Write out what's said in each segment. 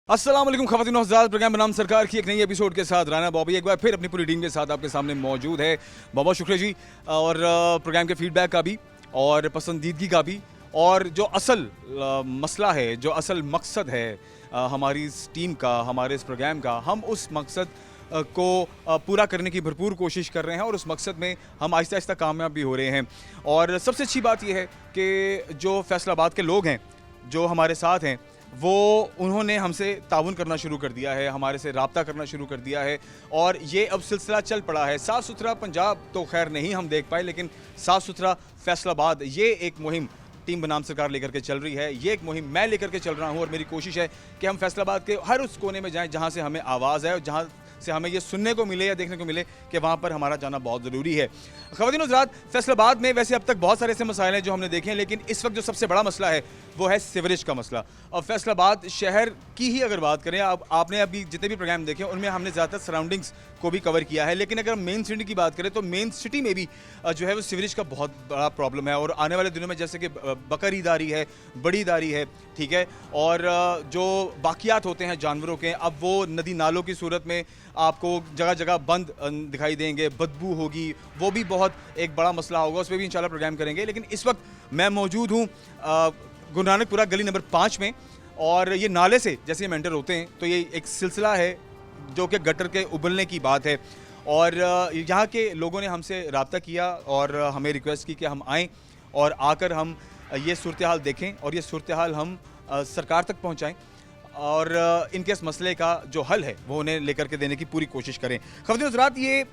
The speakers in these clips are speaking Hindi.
अस्सलाम वालेकुम ख़वातीन और हज़रात, प्रोग्राम बनाम सरकार की एक नई एपिसोड के साथ राना बॉबी एक बार फिर अपनी पूरी टीम के साथ आपके सामने मौजूद है। बहुत बहुत शुक्रिया जी। और प्रोग्राम के फीडबैक का भी और पसंदीदगी का भी, और जो असल मसला है, जो असल मकसद है हमारी इस टीम का, हमारे इस प्रोग्राम का, हम उस मकसद को पूरा करने की भरपूर कोशिश कर रहे हैं और उस मकसद में हम आहिस्ता आहिस्ता कामयाब भी हो रहे हैं। और सबसे अच्छी बात यह है कि जो फैसलाबाद के लोग हैं, जो हमारे साथ हैं, वो उन्होंने हमसे ताउन करना शुरू कर दिया है, हमारे से रब्ता करना शुरू कर दिया है और ये अब सिलसिला चल पड़ा है। साफ़ सुथरा पंजाब तो खैर नहीं हम देख पाए, लेकिन साफ़ सुथरा फैसलाबाद, ये एक मुहिम टीम बनाम सरकार लेकर के चल रही है। ये एक मुहिम मैं लेकर के चल रहा हूँ और मेरी कोशिश है कि हम फैसलाबाद के हर उस कोने में जाएं जहाँ से हमें आवाज़ है और जहाँ से हमें ये सुनने को मिले या देखने को मिले कि वहाँ पर हमारा जाना बहुत ज़रूरी है। ख़वातीन और हज़रात, फैसलाबाद में वैसे अब तक बहुत सारे ऐसे मसाइल हैं जो हमने देखे हैं, लेकिन इस वक्त जो सबसे बड़ा मसला है वो है सीवरेज का मसला। और फैसलाबाद शहर की ही अगर बात करें, अब आपने अभी जितने भी प्रोग्राम देखे उनमें हमने ज़्यादातर सराउंडिंग्स को भी कवर किया है, लेकिन अगर मेन सिटी की बात करें तो मेन सिटी में भी जो है वो सीवरेज का बहुत बड़ा प्रॉब्लम है। और आने वाले दिनों में जैसे कि बकर ईद आ रही है, बड़ी ईद आ रही है, ठीक है, और जो बाकियात होते हैं जानवरों के, अब वो नदी नालों की सूरत में आपको जगह जगह बंद दिखाई देंगे, बदबू होगी, वो भी बहुत एक बड़ा मसला होगा, उस पर भी इंशाल्लाह प्रोग्राम करेंगे। लेकिन इस वक्त मैं मौजूद हूँ गुरु नानकपुरा गली नंबर 5 में, और ये नाले से जैसे हम एंटर होते हैं तो ये एक सिलसिला है जो कि गटर के उबलने की बात है। और यहाँ के लोगों ने हमसे रब्ता किया और हमें रिक्वेस्ट की कि हम आएँ और आकर हम ये सूरत हाल देखें और ये सूरत हाल हम सरकार तक पहुँचाएँ और इनके इस मसले का जो हल है वो उन्हें लेकर के देने की पूरी कोशिश करें। ख़वातीन हज़रात, ये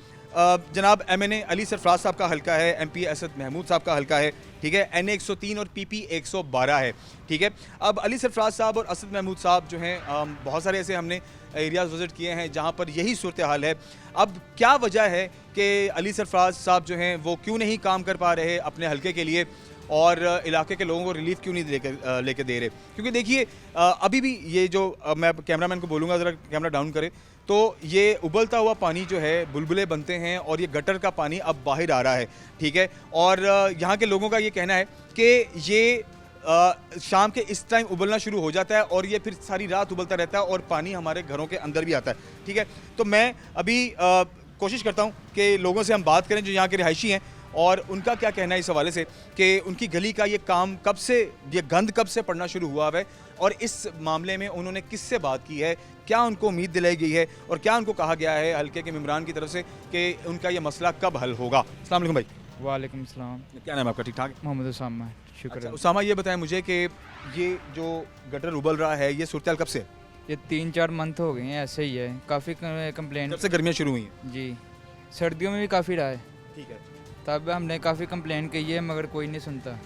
जनाब MNA अली सरफराज साहब का हल्का है, MP असद महमूद साहब का हल्का है, ठीक है, NA 103 और PP 112 है, ठीक है। अब अली सरफराज साहब और असद महमूद साहब जो हैं, बहुत सारे ऐसे हमने एरियाज़ विज़िट किए हैं जहाँ पर यही सूरत हाल है। अब क्या वजह है कि अली सरफराज साहब जो हैं वो क्यों नहीं काम कर पा रहे अपने हल्के के लिए और इलाके के लोगों को रिलीफ क्यों नहीं लेके दे रहे? क्योंकि देखिए अभी भी ये जो मैं कैमरामैन को बोलूँगा ज़रा कैमरा डाउन करे, तो ये उबलता हुआ पानी जो है, बुलबुले बनते हैं और ये गटर का पानी अब बाहर आ रहा है, ठीक है। और यहाँ के लोगों का ये कहना है कि ये शाम के इस टाइम उबलना शुरू हो जाता है और ये फिर सारी रात उबलता रहता है और पानी हमारे घरों के अंदर भी आता है, ठीक है। तो मैं अभी कोशिश करता हूँ कि लोगों से हम बात करें जो यहाँ के रिहायशी हैं और उनका क्या कहना है इस हवाले से कि उनकी गली का ये काम कब से, ये गंद कब से पड़ना शुरू हुआ है और इस मामले में उन्होंने किससे बात की है, क्या उनको उम्मीद दिलाई गई है और क्या उनको कहा गया है हल्के के मेम्बरान की तरफ से कि उनका ये मसला कब हल होगा। अस्सलाम वालेकुम भाई। वालेकुम सलाम। क्या नाम है आपका? ठीक ठाक? मोहम्मद उसामा। शुक्र। अच्छा, उसामा, ये बताएं मुझे कि ये जो गटर उबल रहा है ये सूरत हाल कब से? ये 3-4 मंथ हो गए हैं, ऐसे ही है। काफ़ी कंप्लेंट जब से गर्मियाँ शुरू हुई हैं जी, सर्दियों में भी काफ़ी रहा है, ठीक है। तब हमने काफ़ी कंप्लेंट की है मगर कोई नहीं सुनता।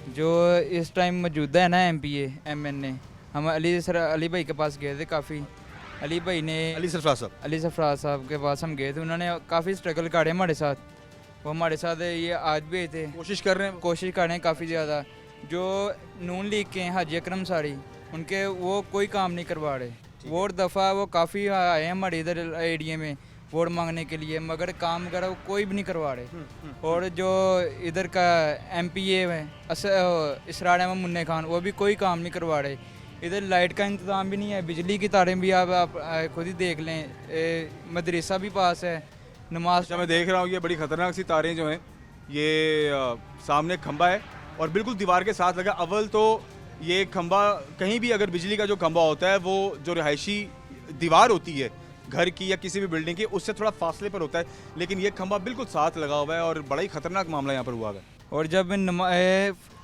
जो इस टाइम मौजूदा है ना MPA MNA, हम अली भाई के पास गए थे, काफ़ी अली भाई ने अली सरफराज साहब के पास हम गए थे, उन्होंने काफ़ी स्ट्रगल करे हमारे साथ। वो हमारे साथ ये आज भी थे, कोशिश कर रहे हैं काफ़ी ज़्यादा। जो नून लीग के हैं हाजी अकरम सारी, उनके वो कोई काम नहीं करवा रहे। वोट दफ़ा वो काफ़ी आए हैं हमारे इधर एरिया में वोट मांगने के लिए, मगर काम वगैरह कोई भी नहीं करवा रहे। और जो इधर का MPA है इसरार अहमद मुन्ने खान, वो भी कोई काम नहीं करवा रहे। इधर लाइट का इंतज़ाम भी नहीं है, बिजली की तारें भी आप खुद ही देख लें, मदरसा भी पास है, नमाज। अच्छा, मैं देख रहा हूँ ये बड़ी ख़तरनाक सी तारें जो हैं, ये सामने खंबा है और बिल्कुल दीवार के साथ लगा। अव्वल तो ये खंबा, कहीं भी अगर बिजली का जो खंबा होता है वो जो रिहायशी दीवार होती है घर की या किसी भी बिल्डिंग की, उससे थोड़ा फासले पर होता है, लेकिन ये खंबा बिल्कुल साथ लगा हुआ है और बड़ा ही ख़तरनाक मामला यहाँ पर हुआ है। और जब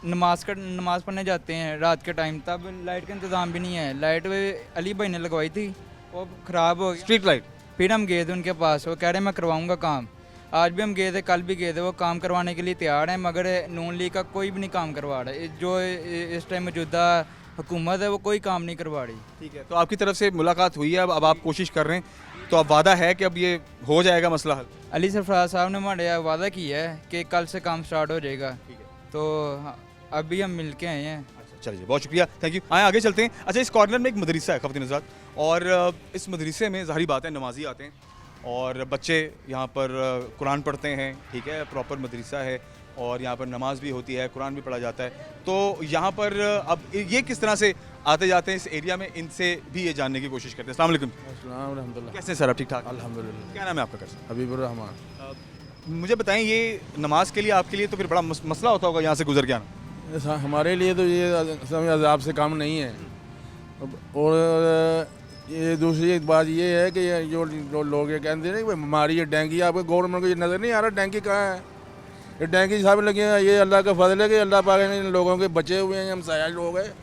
नमाज पढ़ने जाते हैं रात के टाइम, तब लाइट का इंतज़ाम भी नहीं है। लाइट अली भाई ने लगवाई थी, वो ख़राब हो गई, स्ट्रीट लाइट। फिर हम गए थे उनके पास, वो कह रहे मैं करवाऊँगा काम। आज भी हम गए थे, कल भी गए थे, वो काम करवाने के लिए तैयार हैं, मगर नून लीग का कोई भी नहीं काम करवा रहा है। जो इस टाइम मौजूदा हुकूमत है वो कोई काम नहीं करवा रही। ठीक है, तो आपकी तरफ से मुलाकात हुई है, अब आप कोशिश कर रहे हैं, तो अब वादा है कि अब ये हो जाएगा मसला हल? अली सरफराज साहब ने हमारे वादा किया है कि कल से काम स्टार्ट हो जाएगा, तो अभी हम मिल के आए हैं। अच्छा, चलिए, बहुत शुक्रिया, थैंक यू। आए आगे चलते हैं। अच्छा, इस कॉर्नर में एक मदरसा है ख़वातीन हज़रात, और इस मदरसे में ज़ाहिर बात है नमाजी आते हैं और बच्चे यहाँ पर कुरान पढ़ते हैं, ठीक है, प्रॉपर मदरसा है और यहाँ पर नमाज भी होती है, कुरान भी पढ़ा जाता है। तो यहाँ पर अब ये किस तरह से आते जाते हैं इस एरिया में, इनसे भी ये जानने की कोशिश करते हैं। अस्सलाम वालेकुम। अस्सलाम अल्हम्दुलिल्लाह। कैसे हैं सर, आप ठीक ठाक? अल्हम्दुलिल्लाह। क्या नाम है आपका? कैसे हबीबुर रहमान। मुझे बताएं, ये नमाज के लिए आपके लिए तो फिर बड़ा मसला होता होगा यहाँ से गुजर के आना। हमारे लिए तो ये समय अजाब से कम नहीं है। और ये दूसरी एक बात ये है कि ये जो लोग ये कहते हैं कि बीमारी है डेंगू, आपको गवर्नमेंट को ये नज़र नहीं आ रहा डेंगू कहाँ है? ये डेंगू साहब लगे हैं, ये अल्लाह का फजल है कि अल्लाह पाक ने इन लोगों के बचे हुए हैं, हम साया लोग हैं,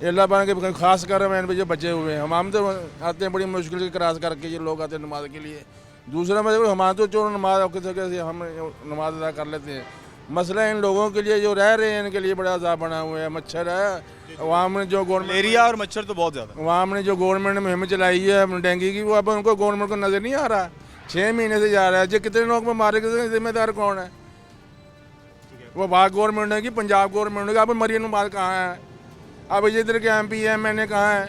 ये अल्लाह पाक के खास कर इन पे जो बचे हुए हैं। हम तो आते हैं बड़ी मुश्किल से क्रॉस करके, ये लोग आते हैं नमाज के लिए। दूसरा मतलब हमारे तो जो नमाज कैसे हम नमाज अदा कर लेते हैं, मसला इन लोगों के लिए जो रह रहे हैं इनके लिए बड़ा अजाब बना हुआ है। मच्छर है वहाँ में जो गवर्नमेंट मलेरिया और मच्छर तो बहुत ज़्यादा। वहाँ ने जो गवर्नमेंट ने मुहिम चलाई है डेंगू की, वो अब उनको गवर्नमेंट को नज़र नहीं आ रहा। 6 महीने से जा रहा है। जो कितने लोग बीमार कितने जिम्मेदार कौन है? वो बाग गवर्नमेंट है कि पंजाब गवर्नमेंट है? अब मरियम नवाज कहाँ है? अब इधर के MP MNA कहाँ है?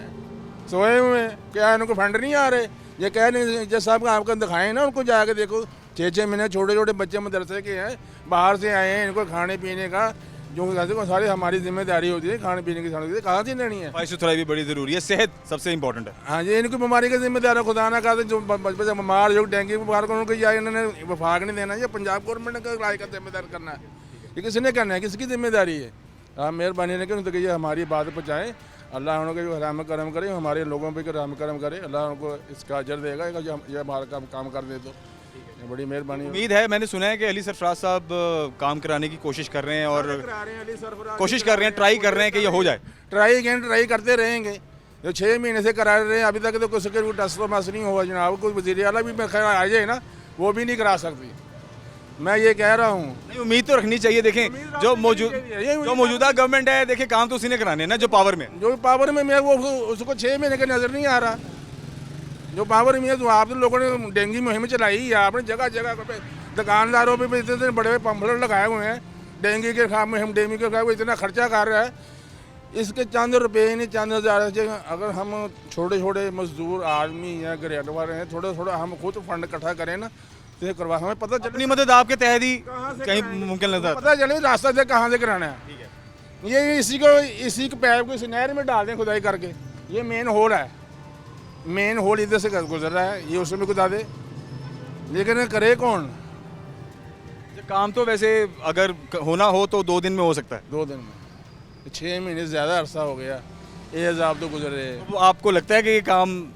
सोए हुए हैं। क्या इनको फंड नहीं आ रहे? ये कह नहीं जज साहब का आपका दिखाएं ना, उनको जाके देखो। 6-6 महीने छोटे छोटे बच्चे मदरसे के हैं, बाहर से आए हैं, इनको खाने पीने का जो सारी हमारी जिम्मेदारी होती है, खाने पीने की सारी कहाँ से लेनी है? सफाई सुथराई भी बड़ी ज़रूरी है, सेहत सबसे इंपॉर्टेंट है। हाँ जी, इनको बीमारी का जिम्मेदार है। खुदा ना कहा जो बच्चे बीमार जो डेंगू बुखार को उनको या इन्होंने वफाक नहीं देना, ये पंजाब गवर्नमेंट का इलाज का जिम्मेदार करना है। ये किसने करना है? किसकी जिम्मेदारी है? आप मेहरबानी ने कि ये हमारी बात पहुँचाएँ। अल्लाह उनको जो रहम करम करे, हमारे लोगों पर रहम करम करे, अल्लाह उनको इसका अजर देगा। ये हमारा काम कर दे तो बड़ी मेहरबानी। उम्मीद है, मैंने सुना है कि अली सरफराज साहब काम कराने की कोशिश कर रहे हैं और कोशिश कर रहे हैं, ट्राई कर रहे हैं कि ये हो जाए। ट्राई करते रहेंगे। जो 6 महीने से करा रहे हैं, अभी तक तो किसी के टस तो मस नहीं हुआ जनाब। कोई वज़ीर आला भी खैर आ जाए ना, वो भी नहीं करा सकती। मैं ये कह रहा हूँ। नहीं, उम्मीद तो रखनी चाहिए। देखें जो मौजूदा गवर्नमेंट है, देखिए काम तो उसी ने कराने हैं ना, जो पावर में मैं वो उसको 6 महीने का नज़र नहीं आ रहा। जो पावर में है तो आप लोगों ने डेंगू मुहिम चलाई है, आपने जगह जगह पे दुकानदारों पे भी इतने बड़े पंफलेट लगाए हुए हैं डेंगू के खिलाफ मुहिम। डेंगू के खिलाफ इतना खर्चा कर रहा है, इसके चंद रुपये नहीं, चंद हज़ार। अगर हम छोटे छोटे मजदूर आदमी या ग्रेडवर हैं, थोड़ा हम खुद फंड इकट्ठा करें ना, तो करवा हमें पता चले। अपनी मदद आपके तहत ही कहीं मुमकिन लगता है, पता चले रास्ता से कहाँ से कराना है। ये इसी के पैप को इस नहर में डाल दें खुदाई करके। ये मेन होल है, मेन होल इधर से गुजर रहा है, ये उसमें गुदा दे, लेकिन करे कौन? काम तो वैसे अगर होना हो तो 2 दिन में हो सकता है। 2 दिन में 6 महीने से ज़्यादा अरसा हो गया, ये अजाब तो गुजर रहे हैं। तो आपको लगता है कि ये काम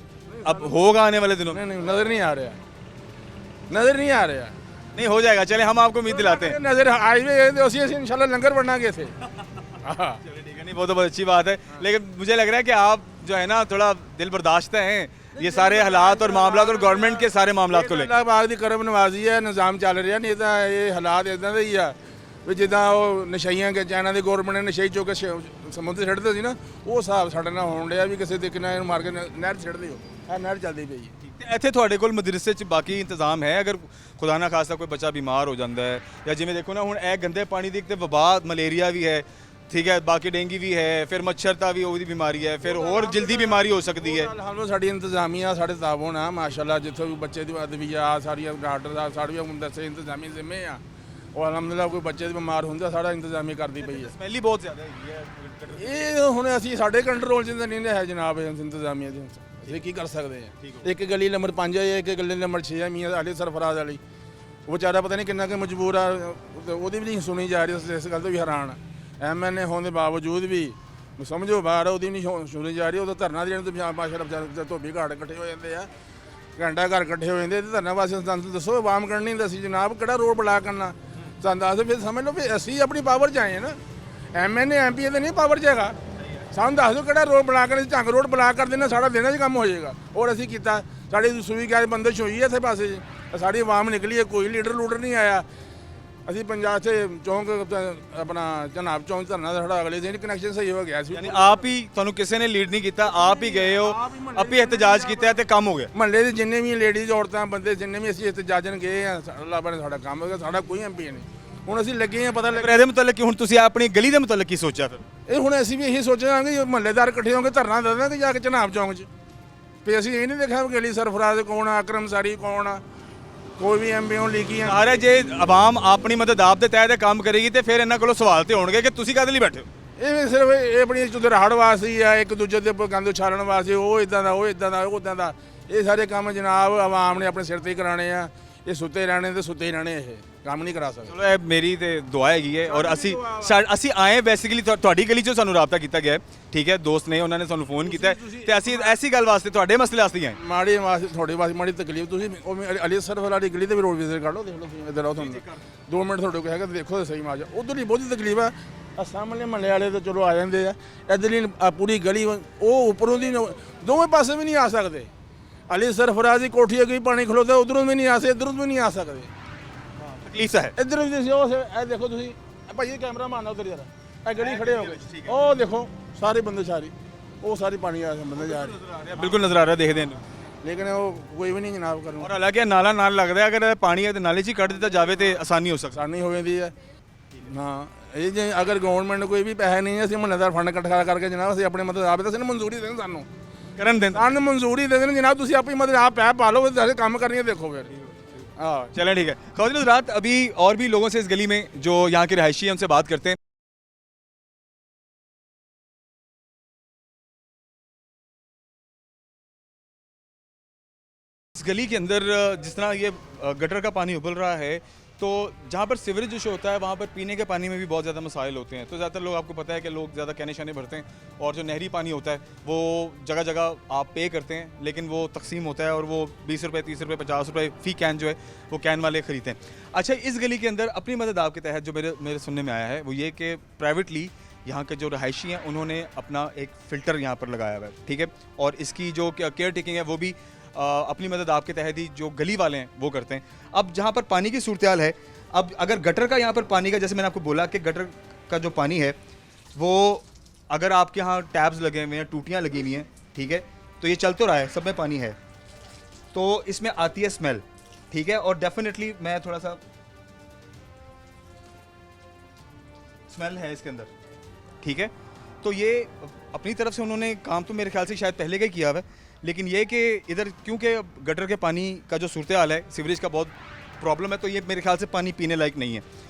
अब होगा आने वाले दिनों में? नहीं, नज़र नहीं आ रहा। नहीं, हो जाएगा। चले, हम आपको उम्मीद दिलाते हैं। नज़र आई हुई है तो उसी से इंशाल्लाह लंगर बना गए थे। चलिए ठीक है, नहीं वो तो बहुत अच्छी बात है, लेकिन मुझे लग रहा है कि आप जो है ना थोड़ा दिल बर्दाश्त हैं ये सारे हालात और मामला और गवर्नमेंट के सारे मामला को लेकर। अल्लाह पाक दी करम नवाजी है, निज़ाम चल रहा नहीं तो ये हालात इदां दे ही आ भी जिदा वो नशइयां के चाइना की गवर्नमेंट ने नशई चो के समुद्र छड्डदे सी ना, वो हिसाब साडे नाल होण डਿਆ भी किसी तरीके नाल मार के नहर छड्ड दिओ। नहर चलदी पई है। ਇੱਥੇ ਤੁਹਾਡੇ ਕੋਲ ਮਦਰਸੇ 'ਚ ਬਾਕੀ ਇੰਤਜ਼ਾਮ ਹੈ ਅਗਰ ਖੁਦਾ ਨਾ ਖਾਸਤਾ ਕੋਈ ਬੱਚਾ ਬਿਮਾਰ ਹੋ ਜਾਂਦਾ ਹੈ ਜਾਂ ਜਿਵੇਂ ਦੇਖੋ ਨਾ ਹੁਣ ਇਹ ਗੰਦੇ ਪਾਣੀ ਦੀ ਇੱਕ ਤੇ ਵਬਾ ਮਲੇਰੀਆ ਵੀ ਹੈ, ਠੀਕ ਹੈ, ਬਾਕੀ ਡੇਂਗੂ ਵੀ ਹੈ, ਫਿਰ ਮੱਛਰਤਾ ਵੀ ਉਹਦੀ ਬਿਮਾਰੀ ਹੈ, ਫਿਰ ਹੋਰ ਜਲਦੀ ਬਿਮਾਰੀ ਹੋ ਸਕਦੀ ਹੈ। ਅਲਹਮਦੁਲਿਲਾ ਸਾਡੀ ਇੰਤਜ਼ਾਮੀਆ ਸਾਡੇ ਤਾਬਨ ਆ ਮਾਸ਼ਾਅੱਲਾ, ਜਿੱਥੋਂ ਵੀ ਬੱਚੇ ਦੀ ਅਦਵੀਆ ਸਾਰੀਆਂ ਡਾਕਟਰ ਸਾਹਿਬ ਸਾਡੀਆਂ ਮਦਰਸੇ ਇੰਤਜ਼ਾਮੀ ਜ਼ਿੰਮੇ ਆ, ਉਹ ਅਲਹਮਦੁਲਿਲਾ ਕੋਈ ਬੱਚੇ ਦੀ ਬਿਮਾਰ ਹੁੰਦਾ ਸਾਡਾ ਇੰਤਜ਼ਾਮੀ ਕਰਦੀ ਪਈ ਹੈ। ਸਮੈਲੀ ਬਹੁਤ ਜ਼ਿਆਦਾ ਹੈਗੀ ਹੈ ਇਹ ਹੁਣ ਅਸੀਂ ਸਾਡੇ ਕੰਟਰੋਲ 'ਚ ਤਾਂ ਨਹੀਂ ਹੈ ਜਨਾਬ ਇੰਤਜ਼ਾਮੀਆ ਦੀ। ਅਸੀਂ ਕੀ ਕਰ ਸਕਦੇ ਹਾਂ? ਇੱਕ ਗਲੀ ਨੰਬਰ 5 ਹੈ, ਇੱਕ ਗਲੀ ਨੰਬਰ 6 ਹੈ ਮੀਆਂ ਅਲੀ ਸਰਫਰਾਜ਼ ਵਾਲੀ, ਉਹ ਵਿਚਾਰਾ ਪਤਾ ਨਹੀਂ ਕਿੰਨਾ ਕਿ ਮਜਬੂਰ ਆ, ਉਹਦੀ ਵੀ ਨਹੀਂ ਸੁਣੀ ਜਾ ਰਹੀ। ਇਸ ਗੱਲ ਤੋਂ ਵੀ ਹੈਰਾਨ ਆ, MNA ਹੋਣ ਦੇ ਬਾਵਜੂਦ ਵੀ ਸਮਝੋ ਬਾਹਰ ਉਹਦੀ ਨਹੀਂ ਸੁਣੀ ਜਾ ਰਹੀ। ਉਹਦਾ ਧਰਨਾ ਦੇਣ ਤੋਂ ਮਾਸ਼ਾਅੱਲਾ ਧੋਬੀ ਘਾਟ ਇਕੱਠੇ ਹੋ ਜਾਂਦੇ ਆ, ਘੰਟਾ ਘਰ ਇਕੱਠੇ ਹੋ ਜਾਂਦੇ। ਧਰਨਾ ਵਾਸਤੇ ਸਾਨੂੰ ਦੱਸੋ ਆਵਾਮ ਕਰਨੀ ਦੱਸੀ ਜਨਾਬ ਕਿਹੜਾ ਰੋਡ ਬਲਾ ਕਰਨਾ ਸਾਨੂੰ ਦੱਸ। ਫਿਰ ਸਮਝ ਲਓ ਵੀ ਅਸੀਂ ਆਪਣੀ ਪਾਵਰ 'ਚ ਆਏ ਨਾ, MNA MP ਤਾਂ ਨਹੀਂ ਪਾਵਰ 'ਚ ਹੈਗਾ। ਸਾਨੂੰ ਦੱਸ ਦਿਓ ਕਿਹੜਾ ਰੋਡ ਬਣਾ ਕੇ ਝੰਗ ਰੋਡ ਬਣਾ ਕਰ ਦੇਣਾ, ਸਾਡਾ ਦਿਨਾਂ 'ਚ ਕੰਮ ਹੋ ਜਾਏਗਾ। ਔਰ ਅਸੀਂ ਕੀਤਾ, ਸਾਡੀ ਸੂਈ ਗੈਸ ਬੰਦਿਸ਼ ਹੋਈ ਹੈ ਇੱਥੇ ਪਾਸੇ 'ਚ, ਸਾਡੀ ਆਵਾਮ ਨਿਕਲੀ ਹੈ, ਕੋਈ ਲੀਡਰ ਨਹੀਂ ਆਇਆ। ਅਸੀਂ ਪੰਜਾਬ 'ਚ ਚੌਂਕ ਆਪਣਾ ਜਨਾਬ ਚੌਂਕ ਧਰਨਾ ਸਾਡਾ ਅਗਲੇ ਦਿਨ ਕਨੈਕਸ਼ਨ ਸਹੀ ਹੋ ਗਿਆ ਸੀ। ਯਾਨੀ ਆਪ ਹੀ, ਤੁਹਾਨੂੰ ਕਿਸੇ ਨੇ ਲੀਡ ਨਹੀਂ ਕੀਤਾ, ਆਪ ਹੀ ਗਏ ਹੋ, ਆਪ ਹੀ ਇhtਜਾਜ ਕੀਤਾ ਤੇ ਕੰਮ ਹੋ ਗਿਆ। ਮਹੱਲੇ ਦੇ ਜਿੰਨੇ ਵੀ ਲੇਡੀਜ਼ ਔਰਤਾਂ ਬੰਦੇ ਜਿੰਨੇ ਵੀ ਅਸੀਂ ਇhtਜਾਜਨ ਗਏ ਆ, ਅੱਲਾਹ ਬਣੇ ਸਾਡਾ ਕੰਮ ਹੋ ਗਿਆ। ਸਾਡਾ ਕੋਈ MP ਨਹੀਂ। ਹੁਣ ਅਸੀਂ ਲੱਗੇ ਆ ਪਤਾ ਪਰ ਇਹਦੇ ਮੁਤਲਕ ਹੁਣ ਤੁਸੀਂ ਆਪਣੀ ਗਲੀ ਦੇ ਮੁਤਲਕ ਕੀ ਸੋਚਿਆ ਫਿਰ? ਇਹ ਹੁਣ ਅਸੀਂ ਵੀ ਇਹੀ ਸੋਚਾਂਗੇ ਮਹੱਲੇਦਾਰ ਇਕੱਠੇ ਹੋ ਕੇ ਧਰਨਾ ਦੇ ਦਾਂਗੇ ਜਾ ਕੇ ਜਨਾਬ ਚੌਂਕ 'ਚ। ਵੀ ਅਸੀਂ ਇਹ ਨਹੀਂ ਦੇਖਿਆ ਕਿ ਅਲੀ ਸਰਫਰਾਜ਼ ਕੌਣ ਆ, ਅਕਰਮ ਸਾਰੀ ਕੌਣ ਆ, ਕੋਈ ਵੀ ਐਮਪੀਓ ਲੀਕੀਆਂ ਸਾਰੇ ਜੇ ਆਵਾਮ ਆਪਣੀ ਮਦਦ ਆਪ ਦੇ ਤਹਿਤ ਕੰਮ ਕਰੇਗੀ ਤੇ ਫਿਰ ਇਹਨਾਂ ਕੋਲੋਂ ਸਵਾਲ ਤੇ ਹੋਣਗੇ ਕਿ ਤੁਸੀਂ ਕਾਹਦੇ ਲਈ ਬੈਠੇ ਹੋ। ਇਹ ਸਿਰਫ ਇਹ ਆਪਣੀ ਚੁਦਰਹਾੜ ਵਾਸਤੇ ਹੀ ਆ, ਇੱਕ ਦੂਜੇ ਦੇ ਉੱਪਰ ਗੰਦ ਉਛਾਲਣ ਵਾਸਤੇ, ਉਹ ਇਦਾਂ ਦਾ ਉਹ ਇਦਾਂ ਦਾ ਉਹ ਉਦਾਂ ਦਾ। ਇਹ ਸਾਰੇ ਕੰਮ ਜਨਾਬ ਆਵਾਮ ਨੇ ਆਪਣੇ ਸਿਰ ਤੇ ਹੀ ਕਰਾਣੇ ਆ। ਇਹ ਸੁੱਤੇ ਰਹਿਣੇ ਤੇ ਸੁੱਤੇ ਹੀ ਰਹਿਣੇ, ਇਹ ਕੰਮ ਨਹੀਂ ਕਰਾ ਸਕਦੇ। ਚਲੋ ਇਹ ਮੇਰੀ ਤੇ ਦੁਆ ਹੈਗੀ ਹੈ ਔਰ ਅਸੀਂ ਆਏ ਬੇਸਿਕਲੀ ਤੁਹਾਡੀ ਗਲੀ 'ਚੋਂ ਸਾਨੂੰ ਰਾਬਤਾ ਕੀਤਾ ਗਿਆ ਹੈ, ਠੀਕ ਹੈ, ਦੋਸਤ ਨੇ ਉਹਨਾਂ ਨੇ ਸਾਨੂੰ ਫੋਨ ਕੀਤਾ ਹੈ ਤੇ ਅਸੀਂ ਐਸੀ ਗੱਲ ਵਾਸਤੇ ਤੁਹਾਡੇ ਮਸਲੇ ਵਾਸਤੇ ਹੀ ਆਏ। ਮਾੜੀ ਵਾਸਤੇ ਤੁਹਾਡੇ ਵਾਸਤੇ ਮਾੜੀ ਤਕਲੀਫ, ਤੁਸੀਂ ਅਲੀ ਸਰਫ ਵਾਲੀ ਗਲੀ ਤੇ ਵੀ ਰੋਡ ਵਿਜ਼ਿਟ ਕਰ ਲਓ, ਦੇਖ ਲਓ ਤੁਸੀਂ ਇੱਧਰ ਆਓ, ਤੁਹਾਨੂੰ 2 ਮਿੰਟ ਤੁਹਾਡੇ ਕੋਲ ਹੈਗਾ, ਦੇਖੋ ਤਾਂ ਸਹੀ ਮਾਜਾ। ਉਧਰ ਹੀ ਬਹੁਤੀ ਤਕਲੀਫ ਆ, ਆ ਸਾਹਮਣੇ ਮਹੱਲੇ ਵਾਲੇ ਤਾਂ ਚਲੋ ਆ ਜਾਂਦੇ ਆ, ਇੱਧਰਲੀ ਪੂਰੀ ਗਲੀ ਉਹ ਉੱਪਰੋਂ ਦੀ ਦੋਵੇਂ ਪਾਸੇ ਵੀ ਨਹੀਂ ਆ ਸਕਦੇ। ਅਲੀ ਸਰਫਰਾਜ਼ ਦੀ ਕੋਠੀ ਅੱਗੇ ਪਾਣੀ ਖਲੋਦਾ, ਉਧਰੋਂ ਵੀ ਨਹੀਂ ਆ ਸਕਦੇ, ਇੱਧਰੋਂ ਵੀ ਨਹੀਂ ਆ ਸਕਦੇ। ਤਕਲੀਫ ਹੈ ਇੱਧਰ ਵੀ ਤੁਸੀਂ ਉਹ ਇਹ ਦੇਖੋ ਤੁਸੀਂ ਭਾਈ ਕੈਮਰਾ ਮਾਰਨਾ ਉਧਰ ਜਰਾ, ਇਹ ਗਲੀ ਖੜੇ ਹੋ ਗਏ, ਉਹ ਦੇਖੋ ਸਾਰੇ ਬੰਦੇ ਸਾਰੀ ਉਹ ਸਾਰੀ ਪਾਣੀ ਆ ਬੰਦੇ ਜਾ ਰਹੇ, ਬਿਲਕੁਲ ਨਜ਼ਰ ਆ ਰਿਹਾ ਦੇਖਦੇ ਨੇ, ਲੇਕਿਨ ਉਹ ਕੋਈ ਵੀ ਨਹੀਂ ਜਨਾਬ ਕਰਨ। ਔਰ ਹਾਲਾਂਕਿ ਨਾਲਾ ਨਾਲ ਲੱਗਦਾ ਹੈ, ਅਗਰ ਪਾਣੀ ਹੈ ਤੇ ਨਾਲੇ 'ਚ ਹੀ ਕੱਢ ਦਿੱਤਾ ਜਾਵੇ ਤੇ ਆਸਾਨੀ ਹੋ ਸਕਦੀ ਆਸਾਨੀ ਹੋ ਜਾਂਦੀ ਹੈ। ਹਾਂ ਇਹ ਜੇ ਅਗਰ ਗਵਰਨਮੈਂਟ ਕੋਈ ਵੀ ਪੈਸੇ ਨਹੀਂ, ਅਸੀਂ ਮਹੱਲੇਦਾਰ ਫੰਡ ਇਕੱਠਾ ਕਰਕੇ ਜਨਾਬ ਅਸੀਂ ਆਪਣੇ ਮਦਦ ਆਪ ਤਾਂ ਸਾਨੂੰ ਮਨਜ਼ੂਰੀ ਦੇਣ, ਕਰਨ ਦੇਣ। ਸਾਨੂੰ ਮਨਜ਼ੂਰੀ ਦੇ ਦੇਣ ਜਨਾਬ, ਤੁਸੀਂ ਆਪਣੀ ਮਦਦ ਆਪ ਪੈਪ ਪਾ ਲਓ, ਸਾਰੇ ਕੰਮ करनी देखो फिर। हाँ चलें ठीक है। खवातीन हज़रात, अभी और भी लोगों से इस गली में जो यहाँ के रहायशी हैं उनसे बात करते हैं। इस गली के अंदर जिस तरह ये गटर का पानी उबल रहा है, तो जहाँ पर सीवरेज इशू होता है वहाँ पर पीने के पानी में भी बहुत ज़्यादा मसाइल होते हैं। तो ज़्यादातर लोग, आपको पता है कि लोग ज़्यादा कहने शाने भरते हैं और जो नहरी पानी होता है वो जगह जगह आप पे करते हैं, लेकिन वो तकसीम होता है और वो 20 रुपये 30 रुपये 50 रुपये फ़ी कैन जो है वो कैन वाले ख़रीदते हैं। अच्छा, इस गली के अंदर अपनी मदद आपके तहत जो मेरे सुनने में आया है वो ये कि प्राइवेटली यहाँ के जो रहायशी हैं उन्होंने अपना एक फ़िल्टर यहाँ पर लगाया हुआ है, ठीक है, और इसकी जो केयर टेकिंग है वो भी अपनी मदद आपके तहत ही जो गली वाले हैं वो करते हैं। अब जहाँ पर पानी की सूरत हाल है, अब अगर गटर का यहाँ पर पानी का, जैसे मैंने आपको बोला कि गटर का जो पानी है वो अगर आपके यहाँ टैब्स लगे हुए हैं, टूटियाँ लगी हुई हैं, ठीक है, तो ये चल तो रहा है, सब में पानी है, तो इसमें आती है स्मेल, ठीक है, और डेफिनेटली मैं थोड़ा सा स्मेल है इसके अंदर, ठीक है। तो ये अपनी तरफ से उन्होंने काम तो मेरे ख्याल से शायद पहले का ही किया हुआ है, लेकिन ये कि इधर क्योंकि गटर के पानी का जो सूरत हाल है, सीवरेज का बहुत प्रॉब्लम है, तो ये मेरे ख्याल से पानी पीने लायक नहीं है,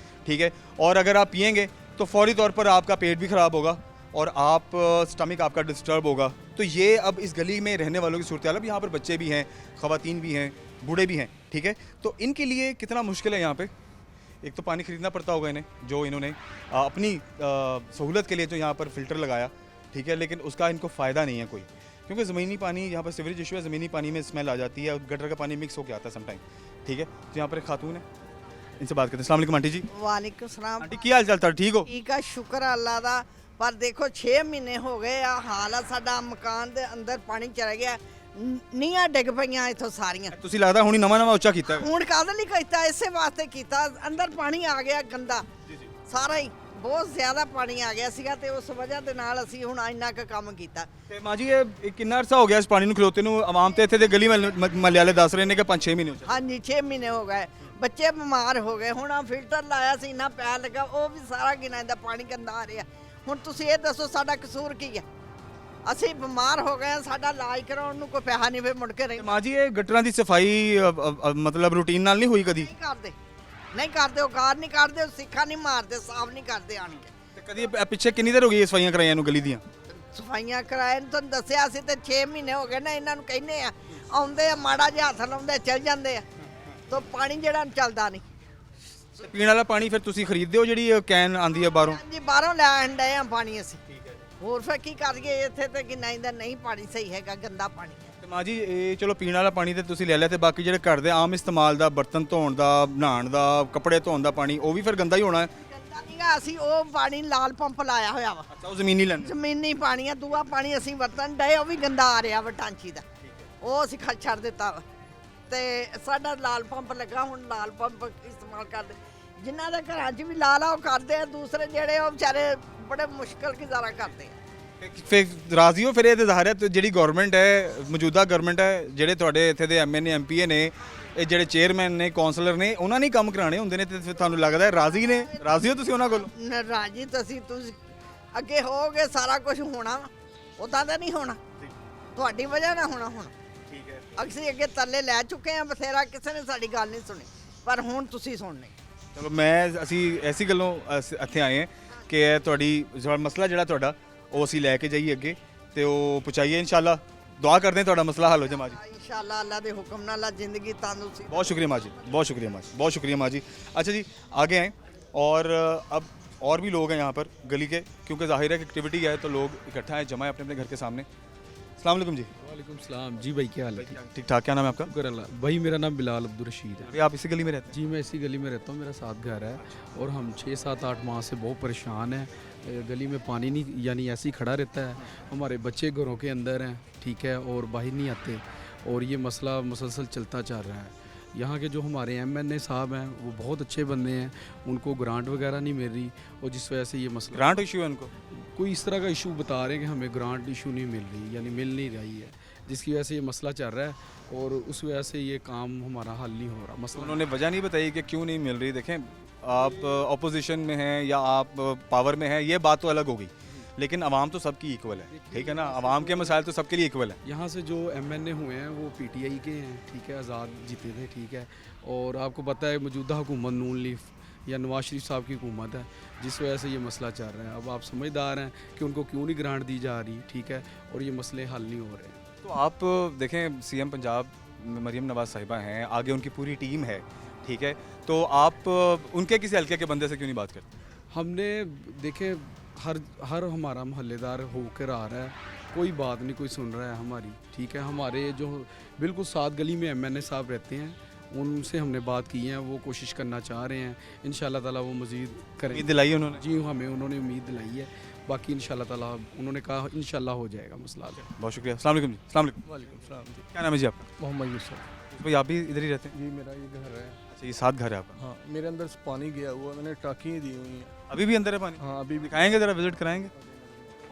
ठीक है, और अगर आप पिएंगे तो फौरी तौर पर आपका पेट भी ख़राब होगा और आप स्टमक आपका डिस्टर्ब होगा। तो ये अब इस गली में रहने वालों की सूरत हाल, अब यहाँ पर बच्चे भी हैं, ख़वातीन भी हैं, बूढ़े भी हैं, ठीक है, तो इनके लिए कितना मुश्किल है यहाँ पे। एक तो पानी ख़रीदना पड़ता होगा इन्हें, जो इन्होंने अपनी सहूलत के लिए जो यहाँ पर फ़िल्टर लगाया, ठीक है, लेकिन उसका इनको फ़ायदा नहीं है कोई, क्योंकि ज़मीनी पानी यहाँ पर सीवरेज इशू है, ज़मीनी पानी में स्मेल आ जाती है और गटर का पानी मिक्स होकर आता है समटाइम, ठीक है। तो यहाँ पर एक खातून है, इनसे बात करते हैं। अस्सलाम वालेकुम आंटी जी। वालेकुम सलाम। आंटी की हाल चाल था, ठीक हो? ठीक है, शुक्र है अल्लाह दा। पर देखो 6 महीने हो गए आ हाल है साडा, मकान दे अंदर पानी चला गया, नीआं डिग पईयां इथों सारियां। ਤੁਸੀਂ ਲੱਗਦਾ ਹੁਣੀ ਨਵਾਂ ਉੱਚਾ ਕੀਤਾ ਹੈ। ਹੁਣ ਕਾਹਦੇ ਲਈ ਕੀਤਾ, ਇਸੇ ਵਾਸਤੇ ਕੀਤਾ, ਅੰਦਰ ਪਾਣੀ ਆ ਗਿਆ ਗੰਦਾ ਸਾਰਾ ਹੀ, ਬਹੁਤ ਜ਼ਿਆਦਾ ਪਾਣੀ ਆ ਗਿਆ ਸੀਗਾ ਤੇ ਉਸ ਵਜ੍ਹਾ ਦੇ ਨਾਲ ਅਸੀਂ ਹੁਣ ਇੰਨਾ ਕੁ ਕੰਮ ਕੀਤਾ। ਤੇ ਮਾਂ ਜੀ ਇਹ ਕਿੰਨਾ ਅਰਸਾ ਹੋ ਗਿਆ ਇਸ ਪਾਣੀ ਨੂੰ ਖਲੋਤੇ ਨੂੰ? ਆਵਾਮ ਤੇ ਇੱਥੇ ਦੇ ਗਲੀ ਮਹੱਲੇ ਵਾਲੇ ਦੱਸ ਰਹੇ ਨੇ ਕਿ 5-6 ਮਹੀਨੇ ਹੋ ਗਏ। ਹਾਂਜੀ 6 ਮਹੀਨੇ ਹੋ ਗਏ, ਬੱਚੇ ਬਿਮਾਰ ਹੋ ਗਏ, ਹੁਣ ਆ ਫਿਲਟਰ ਲਾਇਆ ਸੀ ਨਾ ਪੈਰ ਲੱਗਾ, ਉਹ ਵੀ ਸਾਰਾ ਗਿਣਾ ਦਾ ਪਾਣੀ ਗੰਦਾ ਆ ਰਿਹਾ। ਹੁਣ ਤੁਸੀਂ ਇਹ ਦੱਸੋ ਸਾਡਾ ਕਸੂਰ ਕੀ ਹੈ? ਅਸੀਂ ਬਿਮਾਰ ਹੋ ਗਏ, ਸਾਡਾ ਇਲਾਜ ਕਰਾਉਣ ਨੂੰ ਕੋਈ ਪੈਸਾ ਨਹੀਂ, ਫਿਰ ਮੁੜ ਕੇ ਰਹਿ ਮਾਂ ਜੀ ਇਹ ਗਟਰਾਂ ਦੀ ਸਫਾਈ ਮਤਲਬ ਰੂਟੀਨ ਨਾਲ ਨਹੀਂ ਹੋਈ ਕਦੀ? ਨਹੀਂ ਕਰਦੇ, ਨਹੀਂ ਕਰਦੇ, ਉਹ ਕਾਰ ਨਹੀਂ ਕੱਢਦੇ, ਉਹ ਸਿੱਖਾ ਨਹੀਂ ਮਾਰਦੇ, ਸਾਫ਼ ਨਹੀਂ ਕਰਦੇ ਆਣ ਕੇ। ਤੇ ਕਦੀ ਪਿੱਛੇ ਕਿੰਨੀ ਦੇਰ ਹੋ ਗਈ ਸਫਾਈਆਂ ਕਰਾਈਆਂ ਨੂੰ ਗਲੀ ਦੀਆਂ? ਸਫਾਈਆਂ ਕਰਾਏ ਨੂੰ ਤੁਹਾਨੂੰ ਦੱਸਿਆ ਸੀ ਤੇ 6 ਮਹੀਨੇ ਹੋ ਗਏ ਨਾ, ਇਹਨਾਂ ਨੂੰ ਕਹਿੰਦੇ ਆ, ਆਉਂਦੇ ਆ ਮਾੜਾ ਜਿਹਾ ਹੱਥ ਲਾਉਂਦੇ ਚਲ ਜਾਂਦੇ ਆ, ਤਾਂ ਪਾਣੀ ਜਿਹੜਾ ਚੱਲਦਾ ਨਹੀਂ। ਤੇ ਪੀਣ ਵਾਲਾ ਪਾਣੀ ਫਿਰ ਤੁਸੀਂ ਖਰੀਦਦੇ ਹੋ ਜਿਹੜੀ ਕੈਨ ਆਂਦੀ ਹੈ ਬਾਹਰੋਂ? ਹਾਂਜੀ ਬਾਹਰੋਂ ਲੈਣ ਡਏ ਆ ਪਾਣੀ ਅਸੀਂ, ਹੋਰ ਫਿਰ ਕੀ ਕਰੀਏ, ਇੱਥੇ ਤੇ ਕਿ ਨਹੀਂ ਪਾਣੀ ਸਹੀ ਹੈਗਾ, ਗੰਦਾ ਪਾਣੀ। ਤੇ ਮਾਂ ਜੀ ਇਹ ਚਲੋ ਪੀਣ ਵਾਲਾ ਪਾਣੀ ਤੇ ਤੁਸੀਂ ਲੈ ਲਿਆ, ਤੇ ਬਾਕੀ ਜਿਹੜੇ ਘਰ ਦੇ ਆਮ ਇਸਤੇਮਾਲ ਦਾ, ਬਰਤਨ ਧੋਣ ਦਾ, ਨਹਾਉਣ ਦਾ, ਕੱਪੜੇ ਧੋਣ ਦਾ ਪਾਣੀ, ਉਹ ਵੀ ਫਿਰ ਗੰਦਾ ਹੀ ਹੋਣਾ ਹੈ? ਗੰਦਾ ਨਹੀਂਗਾ, ਅਸੀਂ ਉਹ ਪਾਣੀ ਲਾਲ ਪੰਪ ਲਾਇਆ ਹੋਇਆ ਵਾ, ਅੱਛਾ ਉਹ ਜ਼ਮੀਨੀ ਲੈਂਦੇ? ਜ਼ਮੀਨੀ ਪਾਣੀ ਆ, ਦੂਆ ਪਾਣੀ ਅਸੀਂ ਵਰਤਣ ਡਏ, ਉਹ ਵੀ ਗੰਦਾ ਆ ਰਿਹਾ ਵਾ ਟਾਂਚੀ ਦਾ, ਉਹ ਅਸੀਂ ਛੱਡ ਦਿੱਤਾ ਵਾ। ਤੇ ਸਾਡਾ ਲਾਲ ਪੰਪ ਲੱਗਾ, ਹੁਣ ਲਾਲ ਪੰਪ ਇਸਤੇਮਾਲ ਕਰਦੇ, ਜਿਨ੍ਹਾਂ ਦੇ ਘਰਾਂ 'ਚ ਵੀ ਲਾਲ ਆ ਉਹ ਕਰਦੇ ਆ, ਦੂਸਰੇ ਜਿਹੜੇ ਉਹ ਵਿਚਾਰੇ ਬੜੇ ਮੁਸ਼ਕਲ ਗੁਜ਼ਾਰਾ ਕਰਦੇ ਆ। ਫਿਰ ਰਾਜ਼ੀ ਹੋ ਫਿਰ ਇਹ ਜ਼ਾਹਰ ਹੈ ਜਿਹੜੀ ਗਵਰਨਮੈਂਟ ਹੈ, ਮੌਜੂਦਾ ਗਵਰਨਮੈਂਟ ਹੈ, ਜਿਹੜੇ ਤੁਹਾਡੇ ਇੱਥੇ ਦੇ ਐਮਐਨਏ ਐਮਪੀਏ ਨੇ, ਇਹ ਜਿਹੜੇ ਚੇਅਰਮੈਨ ਨੇ, ਕਾਉਂਸਲਰ ਨੇ, ਉਹਨਾਂ ਨੇ ਕੰਮ ਕਰਾਣੇ ਹੁੰਦੇ ਨੇ, ਤੇ ਫਿਰ ਤੁਹਾਨੂੰ ਲੱਗਦਾ ਹੈ ਰਾਜ਼ੀ ਨੇ? ਰਾਜ਼ੀ ਹੋ ਤੁਸੀਂ ਉਹਨਾਂ ਕੋਲ? ਰਾਜੀ ਤੁਸੀਂ ਅੱਗੇ ਹੋਗੇ, ਸਾਰਾ ਕੁਝ ਹੋਣਾ, ਉਦਾਂ ਤਾਂ ਨਹੀਂ ਹੋਣਾ, ਤੁਹਾਡੀ ਵਜ੍ਹਾ ਨਾਲ ਹੋਣਾ। ਹੁਣ ਅਸੀਂ ਅੱਗੇ ਤਰਲੇ ਲੈ ਚੁੱਕੇ ਹਾਂ ਬਥੇਰਾ, ਕਿਸੇ ਨੇ ਸਾਡੀ ਗੱਲ ਨਹੀਂ ਸੁਣੀ, ਪਰ ਹੁਣ ਤੁਸੀਂ ਸੁਣਨੀ। ਚਲੋ ਅਸੀਂ ਐਸੀ ਗੱਲੋਂ ਇੱਥੇ ਆਏ ਹਾਂ ਕਿ ਇਹ ਤੁਹਾਡੀ ਜਿਹੜਾ ਮਸਲਾ ਜਿਹੜਾ ਤੁਹਾਡਾ ਉਹ ਅਸੀਂ ਲੈ ਕੇ ਜਾਈਏ ਅੱਗੇ ਤੇ ਉਹ ਪਹੁੰਚਾਈਏ ਇਨਸ਼ਾਅੱਲਾ। ਦੁਆ ਕਰਦੇ हैं ਤੁਹਾਡਾ ਮਸਲਾ हल हो जाए माँ जी। इंशाल्लाह अल्लाह दे हुक्म नाल जिंदगी तंदुरुस्ती। बहुत शुक्रिया माँ जी, बहुत शुक्रिया माँ जी, बहुत शुक्रिया माँ जी। अच्छा जी आगे आएँ और अब और भी लोग हैं यहाँ पर गली के, क्योंकि जाहिर है कि एक्टिविटी है तो लोग इकट्ठा हैं, जमा है अपने अपने घर के सामने। अस्सलाम वालेकुम जी। वालेकुम सलाम जी भाई, क्या हाल है? ठीक ठाक, क्या नाम है आपका? शुक्र अल्लाह भाई, मेरा नाम बिलाल अब्दुल रशीद है अभी आप इसी गली में रहते हैं? जी। मैं इसी गली में रहता हूँ, मेरा साथ घर है और हम 6, 7, 8 माह से बहुत परेशान हैं। गली में पानी नहीं, यानी ऐसे ही खड़ा रहता है, हमारे बच्चे घरों के अंदर हैं, ठीक है, और बाहर नहीं आते और ये मसला मुसलसल चलता चल रहा है। यहाँ के जो हमारे MNA साहब हैं वो बहुत अच्छे बंदे हैं, उनको ग्रांट वगैरह नहीं मिल रही और जिस वजह से ये मसला, ग्रांट इशू है उनको? कोई इस तरह का इशू बता रहे हैं कि हमें ग्रांट इशू नहीं मिल रही, यानी मिल नहीं रही है, जिसकी वजह से ये मसला चल रहा है और उस वजह से ये काम हमारा हल नहीं हो रहा। मसला उन्होंने वजह नहीं बताई कि क्यों नहीं मिल रही। देखें, आप अपोजिशन में हैं या आप पावर में हैं, ये बात तो अलग होगी, लेकिन आवाम तो सबकी इक्वल है, ठीक है ना? आवाम के मसाइल तो सबके लिए इक्वल है। यहाँ से जो MNA हुए हैं वो PTI के हैं, ठीक है, आज़ाद जीते थे, ठीक है, और आपको पता है मौजूदा हुकूमत नून लीफ या नवाज शरीफ साहब की हुकूमत है, जिस वजह से ये मसला चल रहा है। अब आप समझदार हैं कि उनको क्यों नहीं ग्रांट दी जा रही, ठीक है, और ये मसले हल नहीं हो रहे। तो आप देखें, CM पंजाब मरीम नवाज साहिबा हैं, आगे उनकी पूरी टीम है, ठीक है, तो आप उनके किसी हल्के के बंदे से क्यों नहीं बात करते? हमने देखे हर हमारा मोहल्लेदार होकर आ रहा है, कोई बात नहीं, कोई सुन रहा है हमारी, ठीक है। हमारे जो बिल्कुल साथ गली में MNA साहब रहते हैं, उनसे हमने बात की है, वो कोशिश करना चाह रहे हैं, इंशाल्लाह ताला वो मज़ीद करें। उम्मीद दिलाई उन्होंने? जी, हमें उन्होंने उम्मीद दिलाई है, बाकी इंशाल्लाह ताला उन्होंने कहा इंशाल्लाह हो जाएगा मसला। बहुत शुक्रिया। अस्सलाम वालेकुम जी। अस्सलाम वालेकुम। वालेकुम सलाम जी। क्या नाम है जी आपका? मोहम्मद यूसुफ भाई आप भी इधर ही रहते हैं? जी, मेरा ये घर है। अच्छा, ये साथ घर है आपका? हाँ, मेरे अंदर से पानी गया हुआ, मैंने टाँकियाँ दी हुई हैं। अभी भी अंदर है पानी? हाँ, अभी भी। दिखाएंगे ज़रा, विजिट कराएंगे?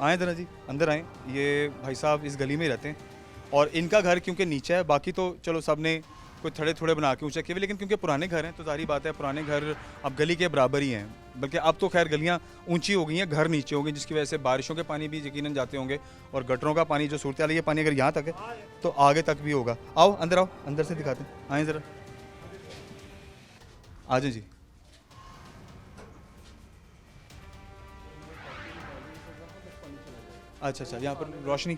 आएँ ज़रा जी, अंदर आएँ। ये भाई साहब इस गली में ही रहते हैं और इनका घर क्योंकि नीचे है, बाकी तो चलो सब ने कुछ थोड़े थोड़े बना के ऊँचे किए हुए, लेकिन क्योंकि पुराने घर हैं तो जाहिर बात है पुराने घर अब गली के बराबर ही हैं, बल्कि अब तो खैर गलियाँ ऊंची हो गई हैं, घर नीचे हो गए, जिसकी वजह से बारिशों के पानी भी यकीनन जाते होंगे और गटरों का पानी जो सूरत हाल है, ये पानी अगर यहाँ तक है तो आगे तक भी होगा। आओ अंदर आओ, अंदर से दिखाते हैं, आएँ ज़रा, आ जाए जी। अच्छा, यहाँ पर रोशनी।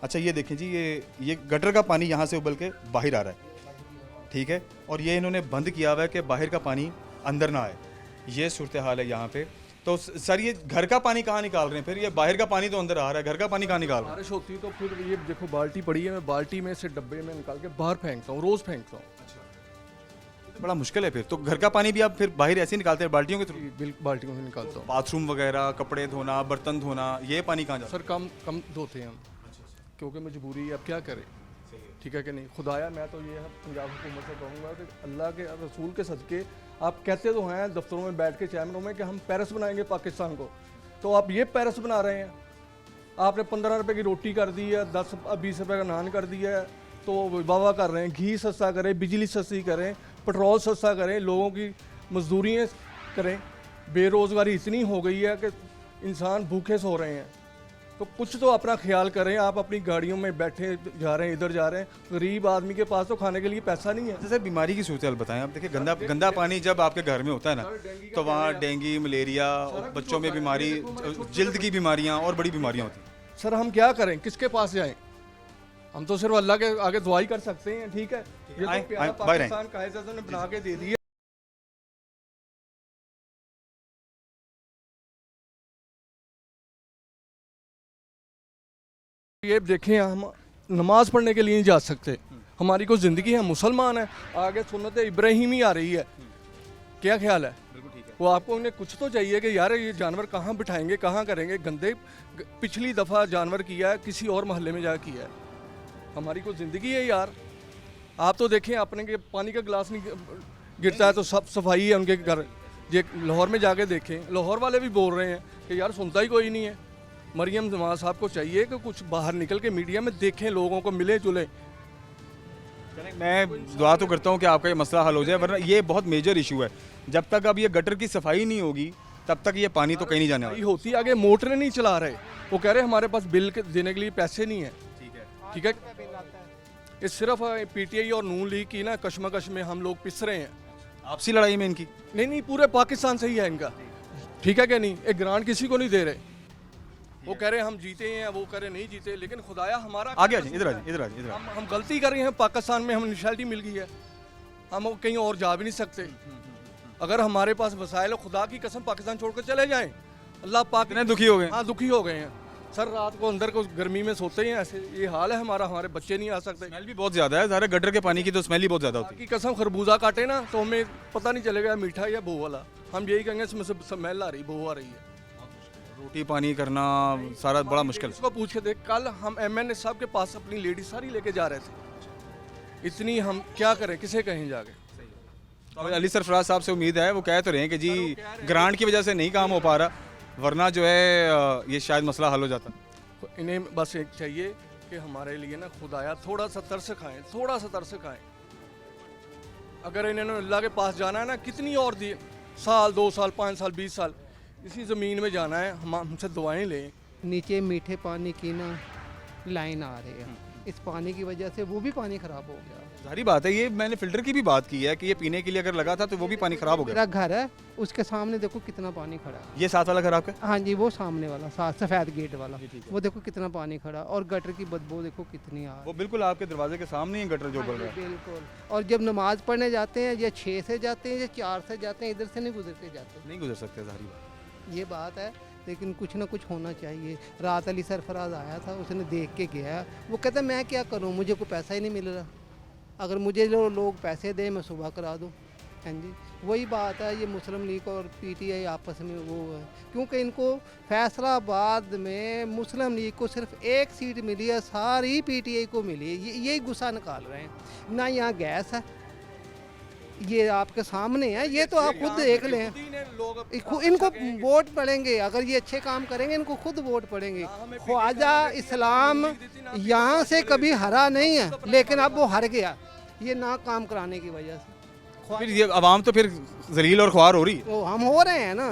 अच्छा, ये देखें जी, ये गटर का पानी यहाँ से उबल के बाहर आ रहा है, ठीक है, और ये इन्होंने बंद किया हुआ है कि बाहर का पानी अंदर ना आए। ये सूरत हाल है यहाँ पे। तो सर ये घर का पानी कहाँ निकाल रहे हैं फिर? ये बाहर का पानी तो अंदर आ रहा है, घर का पानी कहाँ निकाल रहे हैं? बारिश होती है तो फिर ये देखो बाल्टी पड़ी है, मैं बाल्टी में से डब्बे में निकाल के बाहर फेंकता हूँ, रोज़ फेंकता हूँ। तो बड़ा मुश्किल है फिर तो। घर का पानी भी आप फिर बाहर ऐसे ही निकालते हैं बाल्टियों के थ्रू? बिल्कुल बाल्टियों से निकालता हूँ। बाथरूम वगैरह, कपड़े धोना, बर्तन धोना, ये पानी कहाँ जाता सर कम कम धोते हैं हम, क्योंकि मजबूरी है, अब क्या करें, ठीक है कि नहीं। खुदाया मैं तो ये पंजाब हुकूमत से कहूँगा कि अल्लाह के रसूल के सदके, आप कहते तो हैं दफ्तरों में बैठ के चैमरों में कि हम पेरिस बनाएंगे पाकिस्तान को, तो आप ये पेरिस बना रहे हैं। आपने 15 रुपए की रोटी कर दी है, 10-20 रुपए का नान कर दिया है, तो वाह कर रहे हैं। घी सस्ता करें, बिजली सस्ती करें, पेट्रोल सस्ता करें, लोगों की मजदूरियाँ करें। बेरोज़गारी इतनी हो गई है कि इंसान भूखे सो रहे हैं, तो कुछ तो अपना ख्याल करें। आप अपनी गाड़ियों में बैठे जा रहे हैं, इधर जा रहे हैं, गरीब आदमी के पास तो खाने के लिए पैसा नहीं है। जैसे बीमारी की सूरत हाल बताएं आप। देखिए गंदा पानी जब आपके घर में होता है ना, तो वहाँ डेंगू, मलेरिया, बच्चों में बीमारी, जल्द की बीमारियाँ और बड़ी बीमारियाँ होती हैं। सर हम क्या करें, किसके पास जाएं? हम तो सिर्फ अल्लाह के आगे दुआई कर सकते हैं, ठीक है। ये आए, तो प्यारा आए, बाहर आए। पाकिस्तान कायदे ने बना के दे दिया। ये देखें, हम नमाज पढ़ने के लिए नहीं जा सकते, हमारी कोई ज़िंदगी है, मुसलमान है, आगे सुन्नत इब्राहिमी आ रही है, क्या ख्याल है? वो आपको उन्हें कुछ तो चाहिए कि यार ये जानवर कहाँ बिठाएंगे, कहाँ करेंगे। गंदे पिछली दफ़ा जानवर किया है, किसी और मोहल्ले में जा किया है, हमारी कोई ज़िंदगी है यार। आप तो देखें, अपने के पानी का गिलास नहीं गिरता है तो सब सफाई है उनके घर। ये लाहौर में जाके देखें, लाहौर वाले भी बोल रहे हैं कि यार सुनता ही कोई नहीं है। मरियम नवाज साहब को चाहिए कि कुछ बाहर निकल के मीडिया में देखें, लोगों को मिले जुले। मैं दुआ तो करता हूँ कि आपका ये मसला हल हो जाए, वरना ये बहुत मेजर इशू है। जब तक अब ये गटर की सफाई नहीं होगी तब तक ये पानी तो कहीं नहीं जाने वाला। होती आगे मोटरें नहीं चला रहे, वो कह रहे हमारे पास बिल देने के लिए पैसे नहीं है, ठीक है। ये सिर्फ पीटीआई और नून लीग की ना कशमकश में हम लोग पिस रहे हैं। आपसी लड़ाई में इनकी नहीं, पूरे पाकिस्तान से ही है इनका, ठीक है क्या नहीं। एक ग्रांट किसी को नहीं दे रहे, वो कह रहे हैं हम जीते हैं, वो कह रहे नहीं जीते, लेकिन खुदाया हमारा आगे आ जाइए, इधर आ जाइए, इधर आ जाइए, इधर आ जाइए। हम गलती कर रहे हैं। पाकिस्तान में हम नेशनलिटी मिल गई है, हम कहीं और जा भी नहीं सकते। अगर हमारे पास वसाइल है, खुदा की कसम पाकिस्तान छोड़कर चले जाएं, अल्लाह पाक कितने दुखी हो गए? हाँ दुखी हो गए हैं सर। रात को अंदर को गर्मी में सोते हैं, ऐसे ये हाल है हमारा। हमारे बच्चे नहीं आ सकते। स्मेल भी बहुत ज्यादा है, ज़ाहिर है गटर के पानी की तो स्मेल ही बहुत ज्यादा होती है। की कसम खरबूजा काटे ना तो हमें पता नहीं चलेगा मीठा या बो वाला। हम यही कहेंगे इसमें से स्मेल आ रही, बो आ रही है। रोटी पानी करना सारा बड़ा मुश्किल है। इसको पूछ के देख, कल हम एमएनए साहब के पास अपनी लेडी सारी लेके जा रहे थे। इतनी हम क्या करें, किसे कहें जाके। तो अली सरफराज साहब से उम्मीद है, वो कह तो रहे हैं कि जी ग्रांट की वजह से नहीं काम हो पा रहा, वरना जो है ये शायद मसला हल हो जाता। इन्हें बस एक चाहिए कि हमारे लिए ना खुदाया थोड़ा सा तरस खाएं, थोड़ा सा तरस खाएं। अगर इन्होंने अल्लाह के पास जाना है ना, कितनी और दी साल 2 साल 5 साल 20 साल इसी ज़मीन में जाना है, हम हमसे दुआएं लें। नीचे मीठे पानी की ना लाइन आ रही है, इस पानी की वजह से वो भी पानी ख़राब हो गया। सारी बात है, ये मैंने फिल्टर की भी बात की है कि ये पीने के लिए अगर लगा था तो वो भी पानी खराब हो गया। मेरा घर है, उसके सामने देखो कितना पानी खड़ा है। ये साथ वाला घर आपका? हाँ जी, वो सामने वाला सफ़ेद गेट वाला, वो देखो कितना पानी खड़ा, और गटर की बदबू देखो कितनी आ वो बिल्कुल आपके दरवाजे के सामने ही गटर जो रही बन रहा है। है। बिल्कुल। और जब नमाज पढ़ने जाते हैं, या 6 से जाते हैं या 4 से जाते हैं, इधर से नहीं गुजर के जाते। नहीं गुजर सकते, सारी बात। ये बात है, लेकिन कुछ ना कुछ होना चाहिए। रात अली सरफराज आया था, उसने देख के गया, वो कहता मैं क्या करूं, मुझे कोई पैसा ही नहीं मिल रहा। अगर मुझे लोग पैसे दें मैं सुबह करा दूं। हाँ जी, वही बात है। ये मुस्लिम लीग और पीटीआई आपस में वो है, क्योंकि इनको फैसलाबाद में मुस्लिम लीग को सिर्फ 1 सीट मिली है, सारी पीटीआई को मिली है। यही गुस्सा निकाल रहे हैं। ना यहाँ गैस है, ये आपके सामने है, ये तो आप खुद देख लें। इनको वोट पड़ेंगे, अगर ये अच्छे काम करेंगे इनको खुद वोट पड़ेंगे। ख्वाजा इस्लाम यहाँ से कभी हरा नहीं है, लेकिन अब वो हार गया, ये ना काम कराने की वजह से। फिर ये आवाम तो फिर जलील और ख्वार हो रही है। वो हम हो रहे हैं ना।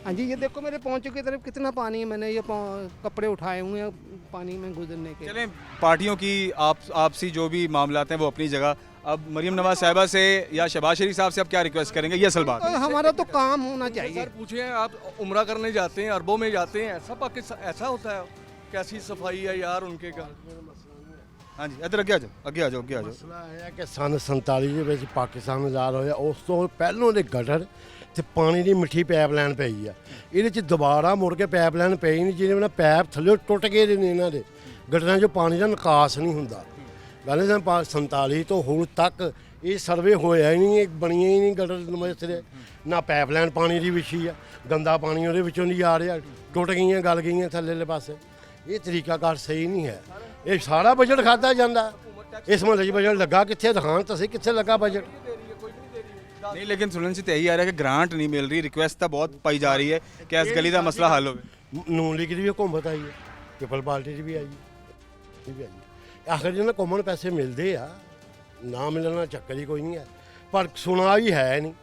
हाँ जी, ये देखो मेरे पहुँचों की तरफ कितना पानी है, मैंने ये कपड़े उठाए हुए हैं पानी में गुजरने के। चलें, पार्टियों की आपसी जो भी मामलात हैं वो अपनी जगह। अब मरियम नवाज साहिबा से या शहबाज शरीफ साहब से आप क्या रिक्वेस्ट करेंगे, ये असल बात तो है। हमारा तो काम होना चाहिए। सर पूछे आप उम्रा करने जाते हैं, अरबों में जाते हैं, ऐसा पाकिस्तान ऐसा होता है? कैसी सफाई है यार उनके का। हाँ जी, इधर आगे आ जाओ, आगे आ जाओ, आगे आ जाओ। ਮਸਲਾ ਇਹ ਹੈ ਕਿ ਸਨ 47 ਦੇ ਵਿੱਚ ਪਾਕਿਸਤਾਨ ਆਜ਼ਾਦ ਹੋਇਆ, ਉਸ ਤੋਂ ਪਹਿਲੋਂ ਦੇ ਗਟਰ ਤੇ ਪਾਣੀ ਦੀ ਮਿੱਠੀ ਪਾਈਪਲਾਈਨ ਪਈ ਆ। ਇਹਦੇ 'ਚ ਦੁਬਾਰਾ ਮੁੜ ਕੇ ਪਾਈਪਲਾਈਨ ਪਈ ਨਹੀਂ, ਜਿਹਦੇ ਨਾਲ ਪੈਪ ਥੱਲੇ ਟੁੱਟ ਗਏ ਨੇ ਇਹਨਾਂ ਦੇ ਗਟਰਾਂ 'ਚੋਂ ਪਾਣੀ ਦਾ ਨਿਕਾਸ ਨਹੀਂ ਹੁੰਦਾ। ਪਹਿਲੇ ਸਨ 47 ਤੋਂ ਹੁਣ ਤੱਕ ਇਹ ਸਰਵੇ ਹੋਇਆ ਹੀ ਨਹੀਂ, ਬਣੀਆਂ ਹੀ ਨਹੀਂ ਗਟਰ ਮਸਲੇ। ਨਾ ਪਾਈਪਲਾਈਨ ਪਾਣੀ ਦੀ ਵਿਛੀ ਆ, ਗੰਦਾ ਪਾਣੀ ਉਹਦੇ ਵਿੱਚੋਂ ਨਹੀਂ ਆ ਰਿਹਾ, ਟੁੱਟ ਗਈਆਂ ਗਲ ਗਈਆਂ ਥੱਲੇਲੇ ਪਾਸੇ। ਇਹ ਤਰੀਕਾਕਾਰ ਸਹੀ ਨਹੀਂ ਹੈ। ਇਹ ਸਾਰਾ ਬਜਟ ਖਾਧਾ ਜਾਂਦਾ, ਇਸ ਮਹੱਲੇ 'ਚ ਬਜਟ ਲੱਗਾ ਕਿੱਥੇ, ਦਿਖਾਣ ਤੁਸੀਂ ਕਿੱਥੇ ਲੱਗਾ ਬਜਟ। नहीं, लेकिन सुनने से तो यही आ रहा है कि ग्रांट नहीं मिल रही, रिक्वेस्ट तो बहुत पाई जा रही है कि इस गली का मसला हल हो। ਨੂਨ ਲੀਗ ਦੀ ਵੀ ਹਕੂਮਤ ਆਈ ਹੈ, ਪੀਪਲ ਪਾਰਟੀ ਦੀ ਵੀ ਆਈ ਹੈ, ਇਹ ਵੀ ਆਈ ਹੈ। ਆਖਰ ਜਿਹਨਾਂ ਕੋਮਨ ਪੈਸੇ ਮਿਲਦੇ ਆ, ਨਾ ਮਿਲਣ ਦਾ ਚੱਕਰ ਹੀ ਕੋਈ ਨਹੀਂ ਹੈ, ਪਰ ਸੁਣਾ ਵੀ ਹੈ ਨਹੀਂ।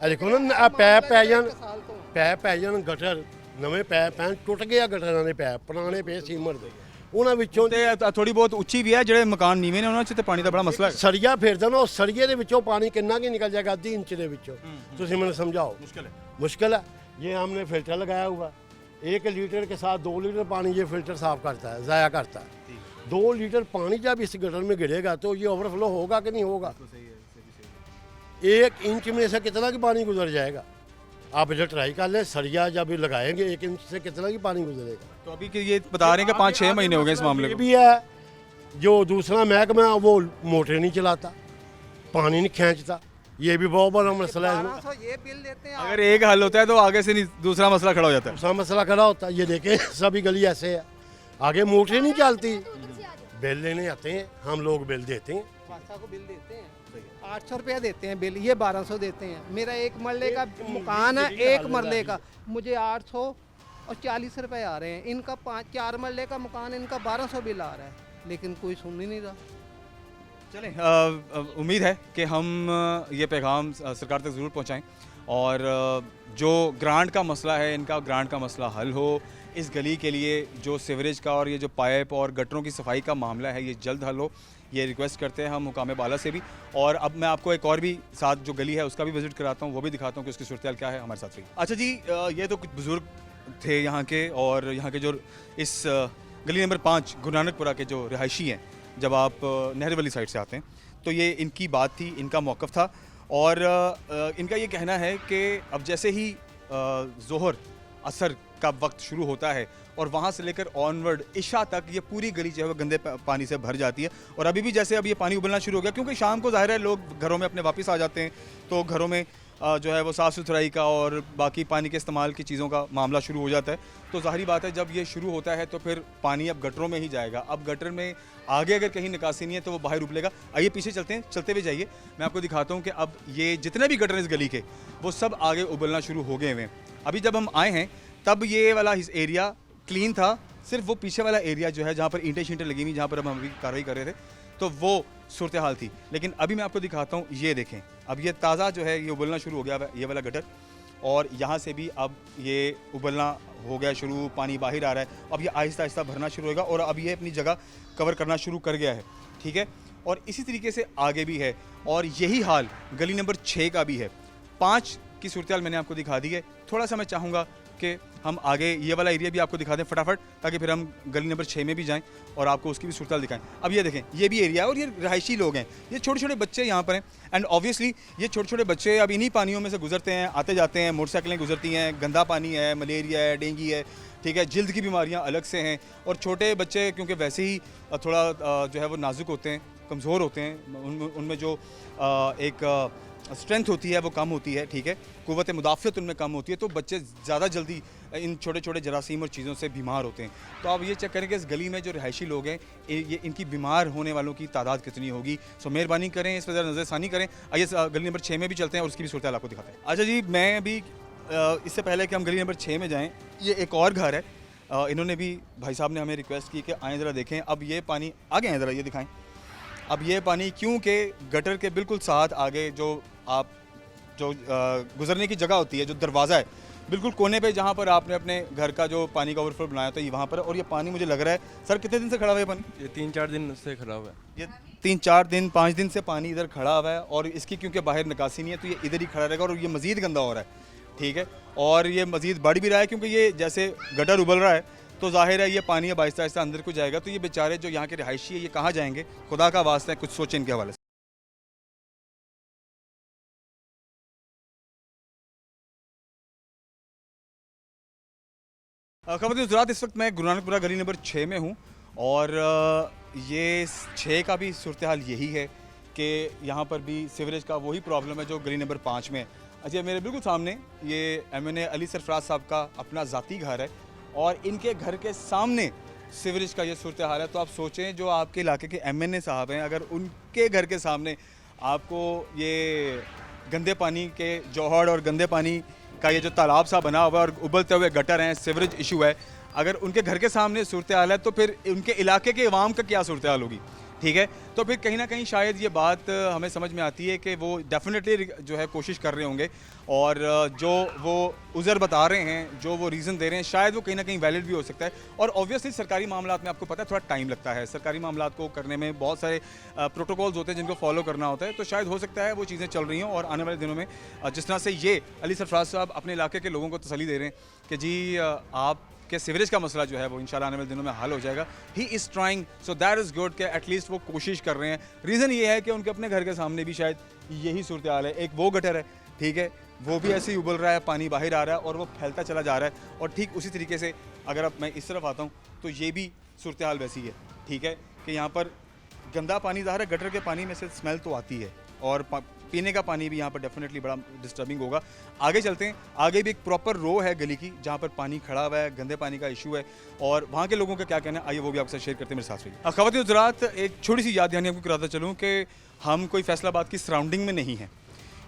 ਆ ਦੇਖੋ ਨਾ, ਆ ਪੈਪ ਪੈ ਜਾਣ ਗਟਰ, ਨਵੇਂ ਪੈਪ ਪੈਣ, ਟੁੱਟ ਗਿਆ ਗਟਰਾਂ ਦੇ ਪੈਪ, ਪੁਰਾਣੇ ਪਏ ਸੀਮਰ ਦੇ, ਉਹਨਾਂ ਵਿੱਚੋਂ ਤੇ ਥੋੜੀ ਬਹੁਤ ਉੱਚੀ ਵੀ ਹੈ, ਜਿਹੜੇ ਮਕਾਨ ਨੀਵੇਂ ਨੇ ਉਹਨਾਂ 'ਚ ਤੇ ਪਾਣੀ ਦਾ ਬੜਾ ਮਸਲਾ ਹੈ। ਸਰੀਆ ਫੇਰਦਾ ਨਾ, ਉਹ ਸਰੀਏ ਦੇ ਵਿੱਚੋਂ ਪਾਣੀ ਕਿੰਨਾ ਕੀ ਨਿਕਲ ਜਾਏਗਾ, ਅੱਧੀ ਇੰਚ ਦੇ ਵਿੱਚੋਂ। ਤੁਸੀਂ ਮੈਨੂੰ ਸਮਝਾਓ। मुश्किल है। ये हमने फिल्टर लगाया हुआ, 1 लीटर के साथ 2 लीटर पानी ये फिल्टर साफ करता है, ज़ाया करता है। 2 लीटर पानी जब इस गटर में गिरेगा तो ये ओवरफ्लो होगा कि नहीं होगा? 1 इंच में से कितना की पानी गुजर जाएगा? आप इधर ट्राई कर लें, सरिया जब लगाएंगे 1 इंच से कितना की पानी गुजरेगा? तो अभी कि ये बता रहे हैं कि 5-6 महीने हो गए इस मामले ये में। भी है, जो दूसरा महकमा वो मोटर नहीं चलाता, पानी नहीं खींचता, ये भी बहुत बड़ा मसला है। 1200 ये बिल देते हैं। अगर एक हल होता है तो आगे से नहीं दूसरा मसला खड़ा हो जाता है। दूसरा मसला खड़ा होता है। ये देखें सभी गली ऐसे है, आगे मोटर नहीं चलती, बिल लेने आते हैं हम लोग, बिल देते हैं, बादशाह को बिल देते हैं, 800 रुपया देते हैं बिल, ये 1200 देते हैं। मेरा 1 मरले का मकान है, 1 मरले का मुझे 840 रुपये आ रहे हैं। इनका 4 मरले का मकान, इनका 1200 बिल आ रहा है, लेकिन कोई सुन ही नहीं रहा। चलें, उम्मीद है कि हम ये पैगाम सरकार तक ज़रूर पहुंचाएं और जो ग्रांट का मसला है, इनका ग्रांट का मसला हल हो, इस गली के लिए जो सीवरेज का और ये जो पाइप और गटरों की सफाई का मामला है ये जल्द हल हो, ये रिक्वेस्ट करते हैं हम मुकाम बाला से भी। और अब मैं आपको एक और भी साथ जो गली है उसका भी विजिट कराता हूँ, वो भी दिखाता हूँ कि उसकी सूरत क्या है। हमारे साथ रहिए। अच्छा जी, ये तो कुछ बुज़ुर्ग थे यहाँ के, और यहाँ के जो इस गली नंबर 5 गुरु नानकपुरा के जो रिहायशी हैं, जब आप नहर वाली साइड से आते हैं तो ये इनकी बात थी, इनका मौक़िफ़ था। और इनका ये कहना है कि अब जैसे ही ज़ोहर असर का वक्त शुरू होता है और वहाँ से लेकर ऑनवर्ड इशा तक ये पूरी गली जो है वो गंदे पानी से भर जाती है। और अभी भी जैसे अब ये पानी उबलना शुरू हो गया, क्योंकि शाम को ज़ाहिर है लोग घरों में अपने वापस आ जाते हैं, तो घरों में जो है वो साफ़ सुथराई का और बाकी पानी के इस्तेमाल की चीज़ों का मामला शुरू हो जाता है। तो ज़ाहिरी बात है जब ये शुरू होता है तो फिर पानी अब गटरों में ही जाएगा। अब गटर में आगे अगर कहीं निकासी नहीं है तो वो बाहर उबलेगा। आइए पीछे चलते हैं, चलते हुए जाइए, मैं आपको दिखाता हूँ कि अब ये जितने भी गटर इस गली के वो सब आगे उबलना शुरू हो गए हुए हैं। अभी जब हम आए हैं तब ये वाला एरिया क्लीन था, सिर्फ वो पीछे वाला एरिया जो है जहाँ पर ईंटें शींटें लगी हुई, जहाँ पर अब हम अभी कार्रवाई कर रहे थे, तो वो सूरत हाल थी। लेकिन अभी मैं आपको दिखाता हूँ, ये देखें, अब ये ताज़ा जो है ये उबलना शुरू हो गया है ये वाला गटर, और यहाँ से भी अब ये उबलना हो गया शुरू, पानी बाहर आ रहा है। अब ये आहिस्ता आहिस्ता भरना शुरू होगा और अब ये अपनी जगह कवर करना शुरू कर गया है, ठीक है। और इसी तरीके से आगे भी है, और यही हाल गली नंबर 6 का भी है। 5 की सूरत हाल मैंने आपको दिखा दी है। थोड़ा सा मैं चाहूँगा कि हम आगे ये वाला एरिया भी आपको दिखा दें फटाफट, ताकि फिर हम गली नंबर 6 में भी जाएं और आपको उसकी भी सूरत हाल दिखाएं। अब ये देखें, ये भी एरिया है और ये रहायशी लोग हैं, ये छोटे छोटे बच्चे यहाँ पर हैं। एंड ऑब्वियसली ये छोटे छोटे बच्चे अब इन्हीं पानियों में से गुजरते हैं, आते जाते हैं, मोटरसाइकिलें गुजरती हैं, गंदा पानी है, मलेरिया है, डेंगू है, ठीक है, जल्द की बीमारियाँ अलग से हैं। और छोटे बच्चे क्योंकि वैसे ही थोड़ा जो है वो नाजुक होते हैं, कमज़ोर होते हैं, उनमें जो एक स्ट्रेंथ होती है वो कम होती है, ठीक है, क़ुव्वत मुदाफ़त उनमें कम होती है, तो बच्चे ज़्यादा जल्दी इन छोटे छोटे जरासीम और चीज़ों से बीमार होते हैं। तो आप ये चेक करें कि इस गली में जो रिहायशी लोग हैं ये इनकी बीमार होने वालों की तादाद कितनी होगी। सो मेहरबानी करें, इस पर ज़रा नज़रसानी करें। आइए गली नंबर 6 में भी चलते हैं और उसकी भी सूरत हाल आपको दिखाते हैं। अच्छा जी, मैं अभी इससे पहले कि हम गली नंबर 6 में जाएँ, ये एक और घर है, इन्होंने भी, भाई साहब ने हमें रिक्वेस्ट की कि आएँ ज़रा देखें। अब ये पानी आगे हैं, ज़रा ये दिखाएँ। अब ये पानी क्योंकि गटर के बिल्कुल साथ आगे जो गुज़रने की जगह होती है, जो दरवाज़ा है बिल्कुल कोने पे, जहाँ पर आपने अपने घर का जो पानी का ओवरफ्लो बनाया था, ये वहाँ पर। और ये पानी मुझे लग रहा है, सर कितने दिन से खड़ा हुआ है पानी? ये 3-4 दिन से खड़ा हुआ है। ये 3-4 दिन 5 दिन से पानी इधर खड़ा हुआ है, और इसकी क्योंकि बाहर निकासी नहीं है तो ये इधर ही खड़ा रहेगा और ये मज़ीद गंदा हो रहा है, ठीक है। और ये मज़ीद बढ़ भी रहा है, क्योंकि ये जैसे गटर उबल रहा है तो जाहिर है ये पानी अब आहिस्ता आहिस्ता अंदर को जाएगा। तो ये बेचारे जो यहाँ के रिहायशी है ये कहाँ जाएंगे? खुदा का वास्ता है, कुछ सोचें इनके हवाले से। ख़वातीन हज़रात, इस वक्त मैं गुरु नानकपुरा गली नंबर 6 में हूँ, और ये 6 का भी सूरत हाल यही है कि यहाँ पर भी सीवरेज का वही प्रॉब्लम है जो गली नंबर 5 में है। अच्छा, मेरे बिल्कुल सामने ये MNA अली सरफराज साहब का अपना ज़ाती घर है, और इनके घर के सामने सीवरेज का ये सूरत हाल है। तो आप सोचें, जो आपके इलाके के MNA साहब हैं, अगर उनके घर के सामने आपको ये गंदे पानी के जौहर और गंदे पानी का ये जो तालाब सा बना हुआ है और उबलते हुए गटर हैं, सीवरेज इशू है, अगर उनके घर के सामने सूरत हाल है तो फिर उनके इलाके के अवाम का क्या सूरत हाल होगी, ठीक है। तो फिर कहीं ना कहीं शायद ये बात हमें समझ में आती है कि वो डेफिनेटली जो है कोशिश कर रहे होंगे, और जो वो उज़र बता रहे हैं, जो वो रीज़न दे रहे हैं, शायद वो कहीं ना कहीं वैलिड भी हो सकता है। और ऑब्वियसली सरकारी मामलात में आपको पता है थोड़ा टाइम लगता है, सरकारी मामलात को करने में बहुत सारे प्रोटोकॉल्स होते हैं जिनको फॉलो करना होता है। तो शायद हो सकता है वो चीज़ें चल रही हों, और आने वाले दिनों में जिस तरह से ये अली सरफराज साहब अपने इलाके के लोगों को तसल्ली दे रहे हैं कि जी आप कि सीवरेज का मसला जो है वो इंशाल्लाह आने वाले दिनों में हल हो जाएगा। He is trying, so that is good कि एटलीस्ट वो कोशिश कर रहे हैं। रीज़न ये है कि उनके अपने घर के सामने भी शायद यही सूरत हाल है। एक वो गटर है, ठीक है, वो भी ऐसे ही उबल रहा है, पानी बाहर आ रहा है और वो फैलता चला जा रहा है। और ठीक उसी तरीके से अगर अब मैं इस तरफ आता हूँ तो ये भी सूरत हाल वैसी है, ठीक है, कि यहाँ पर गंदा पानी ज़ाहिर है, गटर के पानी में से स्मेल तो आती है, और पीने का पानी भी यहाँ पर डेफिनेटली बड़ा डिस्टर्बिंग होगा। आगे चलते हैं, आगे भी एक प्रॉपर रो है गली की जहाँ पर पानी खड़ा हुआ है, गंदे पानी का इशू है, और वहाँ के लोगों का क्या कहना है, आइए वो भी आपसे शेयर करते हैं मेरे साथ रहिए। ख़वातीन हज़रात, एक छोटी सी याद दहानी आपको कराता चलूँ कि हम कोई फैसलाबाद की सराउंडिंग में नहीं हैं।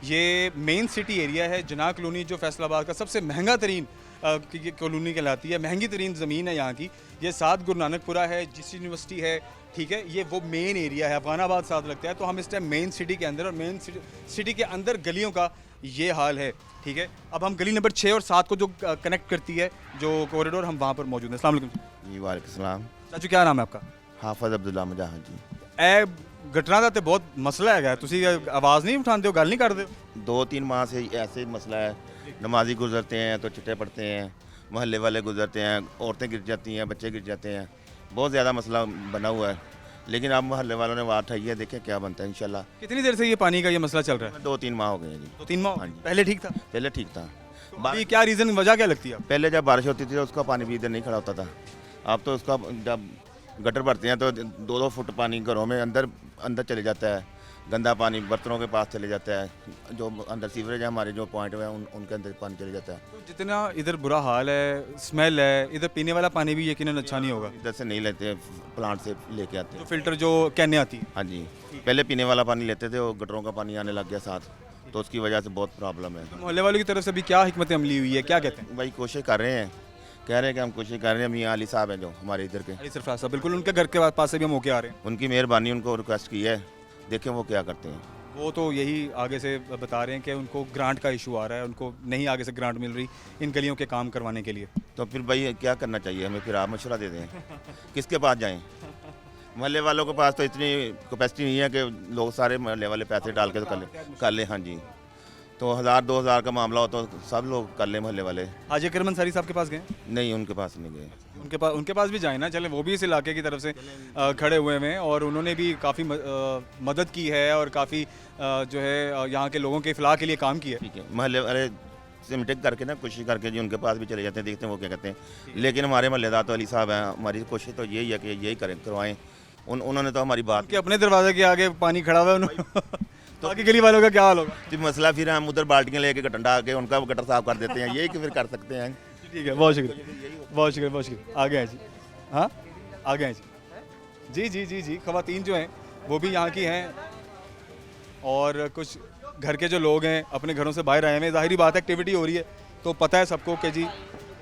ये मेन सिटी एरिया है, जना कॉलोनी जो फैसलाबाद का सबसे महंगा तरीन की ये कॉलोनी कहलाती है, महंगी तरीन ज़मीन है यहाँ की। ये साथ गुरु नानकपुरा है, जिस यूनिवर्सिटी है, ठीक है, ये वो मेन एरिया है, अफगानाबाद साथ लगता है। तो हम इस टाइम मेन सिटी के अंदर, और मेन सिटी के अंदर गलियों का ये हाल है, ठीक है। अब हम गली नंबर 6 और 7 को जो कनेक्ट करती है जो कॉरिडोर, हम वहाँ पर मौजूद हैं। अस्सलाम वालेकुम जी वालेकुम सलाम। चाचू, क्या नाम है आपका? हाफिज अब्दुल्ला मुजाहिद जी। ए घटना का तो बहुत मसला है, तुसी आवाज़ नहीं उठाते हो, गल नहीं करते हो? 2-3 माह से ऐसे ही मसला है। नमाजी गुजरते हैं तो चिट्टे पड़ते हैं, मोहल्ले वाले गुजरते हैं, औरतें गिर जाती हैं, बच्चे गिर जाते हैं, बहुत ज़्यादा मसला बना हुआ है। लेकिन अब मोहल्ले वालों ने बात उठाई है, देखें क्या बनता है इंशाल्लाह। कितनी देर से ये पानी का ये मसला चल रहा है? 2-3 माह हो गए हैं जी। 2-3 माह? हाँ जी। पहले ठीक था? पहले ठीक था। अभी क्या रीज़न, वजह क्या लगती है? पहले जब बारिश होती थी तो उसका पानी भी इधर नहीं खड़ा होता था। अब तो उसका जब गटर भरते हैं तो 2-2 फुट पानी घरों में अंदर चले जाता है, गंदा पानी बर्तनों के पास चले जाता है, जो अंदर सीवरेज है हमारे जो पॉइंट है उनके अंदर पानी चले जाता है। तो जितना इधर बुरा हाल है, स्मेल है, इधर पीने वाला पानी भी यकीनन अच्छा नहीं होगा। इधर से नहीं लेते, प्लांट से लेके आते जो हैं। फिल्टर जो कहने आती है। हाँ जी, पहले पीने वाला पानी लेते थे, वो गटरों का पानी आने लग गया साथ, तो उसकी वजह से बहुत प्रॉब्लम है। मोहल्ले वालों की तरफ से भी क्या हिकमत अमली हुई है, क्या कहते हैं? भाई कोशिश कर रहे हैं, कह रहे हैं कि हम कोशिश कर रहे हैं। मियाँ अली साहब हैं जो हमारे इधर के, अली सरफराज साहब, बिल्कुल उनके घर के पास से भी हम होके आ रहे हैं। उनकी मेहरबानी, उनको रिक्वेस्ट की है, देखें वो क्या करते हैं। वो तो यही आगे से बता रहे हैं कि उनको ग्रांट का इशू आ रहा है, उनको नहीं आगे से ग्रांट मिल रही इन गलियों के काम करवाने के लिए। तो फिर भाई क्या करना चाहिए हमें? फिर आप मशवरा दे दें, किसके पास जाएं? मोहल्ले वालों के पास तो इतनी कैपेसिटी नहीं है कि लोग सारे मोहल्ले वाले पैसे डाल के तो कर लें। हाँ जी, तो 1000-2000 का मामला हो तो सब लोग कर लें मोहल्ले वाले। आज अकरम अंसारी साहब के पास गए? नहीं, उनके पास नहीं गए। उनके पास भी जाए ना, चले, वो भी इस इलाके की तरफ से खड़े हुए हैं और उन्होंने भी काफ़ी मदद की है और काफ़ी जो है यहाँ के लोगों के इफलाह के लिए काम किया है। ठीक है, मोहल्ले वाले से मीटिंग करके ना कोशिश करके जी उनके पास भी चले जाते हैं, देखते हैं वो क्या कहते हैं। लेकिन हमारे मोहल्लेदार तो अली साहब हैं, हमारी कोशिश तो यही है कि यही करवाएं। उन्होंने तो हमारी बात कि अपने दरवाजे के आगे पानी खड़ा हुआ है उन्होंने तो आगे गली वालों का क्या हाल होगा? तो मसला फिर हम उधर बाल्टियाँ लेके गटंडा आके उनका गटर साफ कर देते हैं, यही कि फिर कर सकते हैं। ठीक है, बहुत शुक्रिया, बहुत शुक्रिया, बहुत शुक्रिया। आ गए हैं जी, हाँ आ गए हैं जी। जी जी जी जी, ख़वातीन जो हैं वो भी यहाँ की हैं और कुछ घर के जो लोग हैं अपने घरों से बाहर आए हैं। ज़ाहिरी बात है, एक्टिविटी हो रही है तो पता है सबको कि जी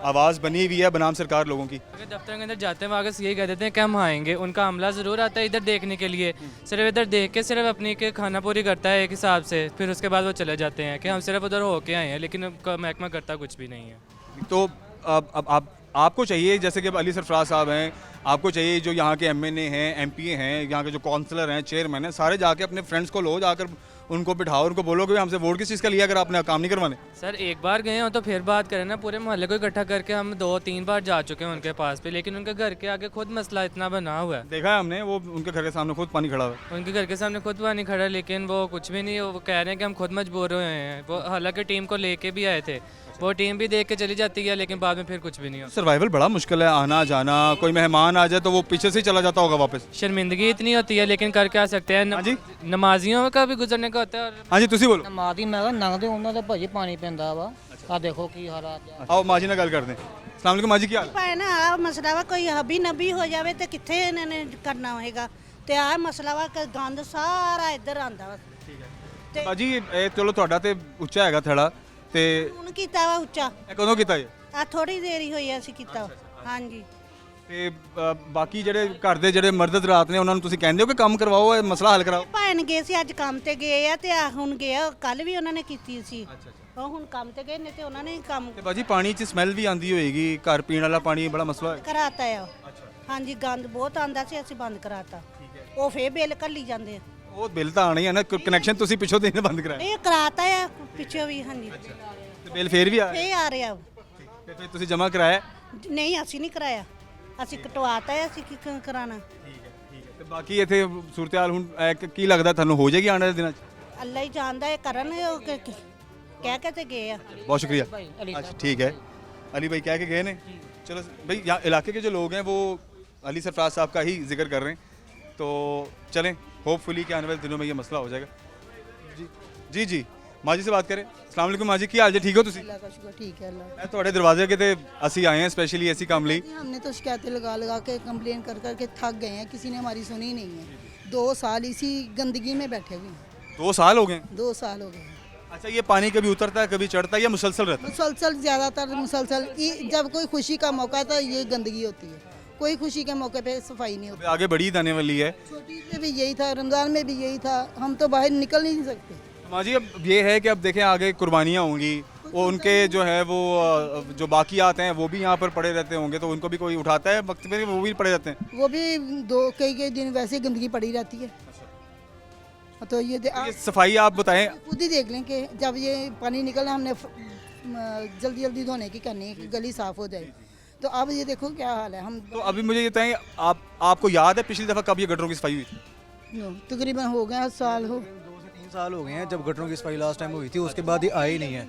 आवाज़ बनी हुई है बनाम सरकार लोगों की। अगर दफ्तर के अंदर जाते हैं वहाँ से यही कह देते हैं कि हम आएंगे, उनका हमला ज़रूर आता है इधर देखने के लिए, सिर्फ इधर देख के सिर्फ अपनी के खाना पूरी करता है एक हिसाब से, फिर उसके बाद वो चले जाते हैं कि हम सिर्फ उधर होके आए हैं, लेकिन उनका महकमा करता कुछ भी नहीं है। तो अब आपको चाहिए, जैसे कि अली सरफराज साहब हैं, आपको चाहिए जो यहाँ के MNA हैं, MPA हैं, यहाँ के जो काउंसलर हैं, चेयरमैन हैं, सारे जाके अपने फ्रेंड्स को लो, जाकर उनको बिठाओ, उनको बोलो कि हमसे वोट किस चीज़ का लिया अगर आपने काम नहीं करवाने। सर एक बार गए हो तो फिर बात करें ना, पूरे मोहल्ले को इकट्ठा करके हम 2-3 बार जा चुके हैं उनके पास पे, लेकिन उनके घर के आगे खुद मसला इतना बना हुआ है। देखा है हमने, वो उनके घर के सामने खुद पानी खड़ा हुआ है। उनके घर के सामने खुद पानी खड़ा है, लेकिन वो कुछ भी नहीं, वो कह रहे हैं कि हम खुद मजबूर हुए हैं। वो हालांकि टीम को लेके भी आए थे, वो टीम भी देख के चली जाती है, लेकिन बाद में फिर कुछ भी नहीं होता। सर्वाइवल बड़ा मुश्किल है, आना जाना, कोई मेहमान आ जाए तो वो पीछे से ही चला जाता होगा वापस। शर्मिंदगी इतनी होती है, लेकिन कर क्या सकते हैं। जी नमाजियों का भी गुजरने का होता है। हाँ जी, तुसी बोलो। नमाजी मैं नंगदे ਉਹਨਾਂ ਦੇ ਭਾਜੀ ਪਾਣੀ ਪੈਂਦਾ ਵਾ ਆ ਦੇਖੋ ਕੀ ਹਾਲਾਤ आओ माजी ना गल कर दें। अस्सलाम वालेकुम माजी, क्या हाल है? ਭਾਵੇਂ ਨਾ ਆ ਮਸਲਾ ਵਾ ਕੋਈ ਹਬੀ ਨਬੀ ਹੋ ਜਾਵੇ ਤੇ ਕਿੱਥੇ ਇਹਨਾਂ ਨੇ ਕਰਨਾ ਹੋਏਗਾ ਤੇ ਆ ਮਸਲਾ ਵਾ ਕਿ ਗੰਦ ਸਾਰਾ ਇੱਧਰ ਆਂਦਾ ਵਾ ਤੇ ਬਾਜੀ ਇਹ ਚਲੋ ਤੁਹਾਡਾ ਤੇ ਉੱਚਾ ਹੈਗਾ ਥੜਾ ਤੇ ਹੁਣ ਕੀਤਾ ਵਾ ਉੱਚਾ ਇਹ ਕਦੋਂ ਕੀਤਾ ਇਹ? ਆ ਥੋੜੀ ਦੇਰ ਹੀ ਹੋਈ ਆ ਅਸੀਂ ਕੀਤਾ ਵਾ। ਹਾਂਜੀ ਤੇ ਬਾਕੀ ਜਿਹੜੇ ਘਰ ਦੇ ਜਿਹੜੇ ਮਰਦ ਰਾਤ ਨੇ ਉਹਨਾਂ ਨੂੰ ਤੁਸੀਂ ਕਹਿੰਦੇ ਹੋ ਕਿ ਕੰਮ ਕਰਵਾਓ, ਇਹ ਮਸਲਾ ਹੱਲ ਕਰਾਓ? ਭਾਣ ਗਏ ਸੀ ਅੱਜ ਕੰਮ ਤੇ ਗਏ ਆ ਤੇ ਆ ਹੁਣ ਗਏ ਆ, ਕੱਲ ਵੀ ਉਹਨਾਂ ਨੇ ਕੀਤੀ ਸੀ। ਉਹ ਹੁਣ ਕੰਮ ਤੇ ਗਏ ਨੇ ਤੇ ਉਹਨਾਂ ਨੇ ਕੰਮ ਤੇ ਬਾਜੀ ਪਾਣੀ 'ਚ ਸਮੈਲ ਵੀ ਆਂਦੀ ਹੋਏਗੀ, ਘਰ ਪੀਣ ਵਾਲਾ ਪਾਣੀ ਬੜਾ ਮਸਲਾ ਹੈ। ਕਰਾਤਾ ਆ। ਹਾਂਜੀ ਗੰਦ ਬਹੁਤ ਆਂਦਾ ਸੀ, ਅਸੀਂ ਬੰਦ ਕਰਾਤਾ। ਉਹ ਫੇਰ ਬਿੱਲ ਘੱਲੀ ਜਾਂਦੇ ਆ। ਉਹ ਬਿੱਲ ਤਾਂ ਆਣਾ ਹੀ ਹੈ ਨਾ, ਕਨੈਕਸ਼ਨ ਤੁਸੀਂ ਪਿੱਛੋਂ ਦੇਣੇ ਬੰਦ ਕਰਾਇਆ ਇਹ ਕਰਾਤਾ ਆ ਪਿੱਛੋਂ ਵੀ। ਹਾਂਜੀ ਤੇ ਬਿੱਲ ਫੇਰ ਵੀ ਆ ਫੇਰ ਆ ਰਿਹਾ। ਤੇ ਫਿਰ ਤੁਸੀਂ ਜਮ੍ਹਾਂ ਕਰਾਇਆ? ਨਹੀਂ ਅਸੀਂ ਨਹੀਂ ਕਰਾਇਆ, ਅਸੀਂ ਕਟਵਾਤਾ ਹੈ। ਅਸੀਂ ਕੀ ਕਰਾਣਾ? ਤੇ ਬਾਕੀ ਇੱਥੇ ਸੂਰਤ-ਹਾਲ ਹੁਣ ਕੀ ਲੱਗਦਾ ਤੁਹਾਨੂੰ ਹੋ ਜਾਏਗੀ ਆਉਣ ਵਾਲੇ ਦਿਨਾਂ 'ਚ? ਅੱਲਾ ਹੀ ਜਾਣਦਾ ਹੈ, ਕਰਨ ਉਹ ਕਹਿ ਕੇ ਤੇ ਗਏ ਆ। बहुत शुक्रिया। अच्छा ठीक है, अली भाई कह के गए ने। चलो भाई, यहाँ इलाके के जो लोग हैं वो अली सरफराज साहब का ही जिक्र कर रहे हैं, तो चलें होपफुली कि आने वाले दिनों में ये मसला हो जाएगा। जी जी जी, माजी से बात करें। अस्सलाम वालेकुम माजी, की हाल जी, ठीक हो तुसी? अल्लाह का शुक्र ठीक है अल्लाह। मैं थोड़े दरवाजे के ते असी आए हैं स्पेशली ऐसी काम ਲਈ। हमने तो शिकायतें लगा लगा के कंप्लेन कर कर के थक गए हैं, किसी ने हमारी सुनी नहीं है। 2 साल इसी गंदगी में बैठे हुए हैं। 2 साल हो गए? 2 साल हो गए हैं। अच्छा, ये पानी कभी उतरता है कभी चढ़ता है या मुसलसल रहता है? मुसलसल ज़्यादातर मुसलसल जब कोई खुशी का मौका है तो ये गंदगी होती है, कोई खुशी के मौके पे सफाई नहीं होती। आगे बड़ी ईद आने वाली है, छोटी ईद में भी यही था, रमज़ान में भी यही था, हम तो बाहर निकल नहीं सकते। माँ जी अब ये है कि अब देखें आगे कुर्बानियाँ होंगी, वो उनके जो है वो जो बाकियात हैं वो भी यहाँ पर पड़े रहते होंगे, तो उनको भी कोई उठाता है वक्त पे, वो भी पड़े रहते हैं? वो भी कई दिन वैसे गंदगी पड़ी रहती है। तो ये ये सफाई आप बताएं। खुद ही देख लें कि जब ये पानी निकलना हमने जल्दी जल्दी धोने की करनी है कि गली साफ़ हो जाए। तो अब ये देखो क्या हाल है। हम तो अभी मुझे ये बताएं, आपको याद है पिछली दफ़ा कब ये गटरों की सफाई हुई थी? तकरीबन हो गए साल हो 2 से 3 साल हो गए हैं जब गटरों की सफाई लास्ट टाइम हुई थी, उसके बाद ये आई नहीं है।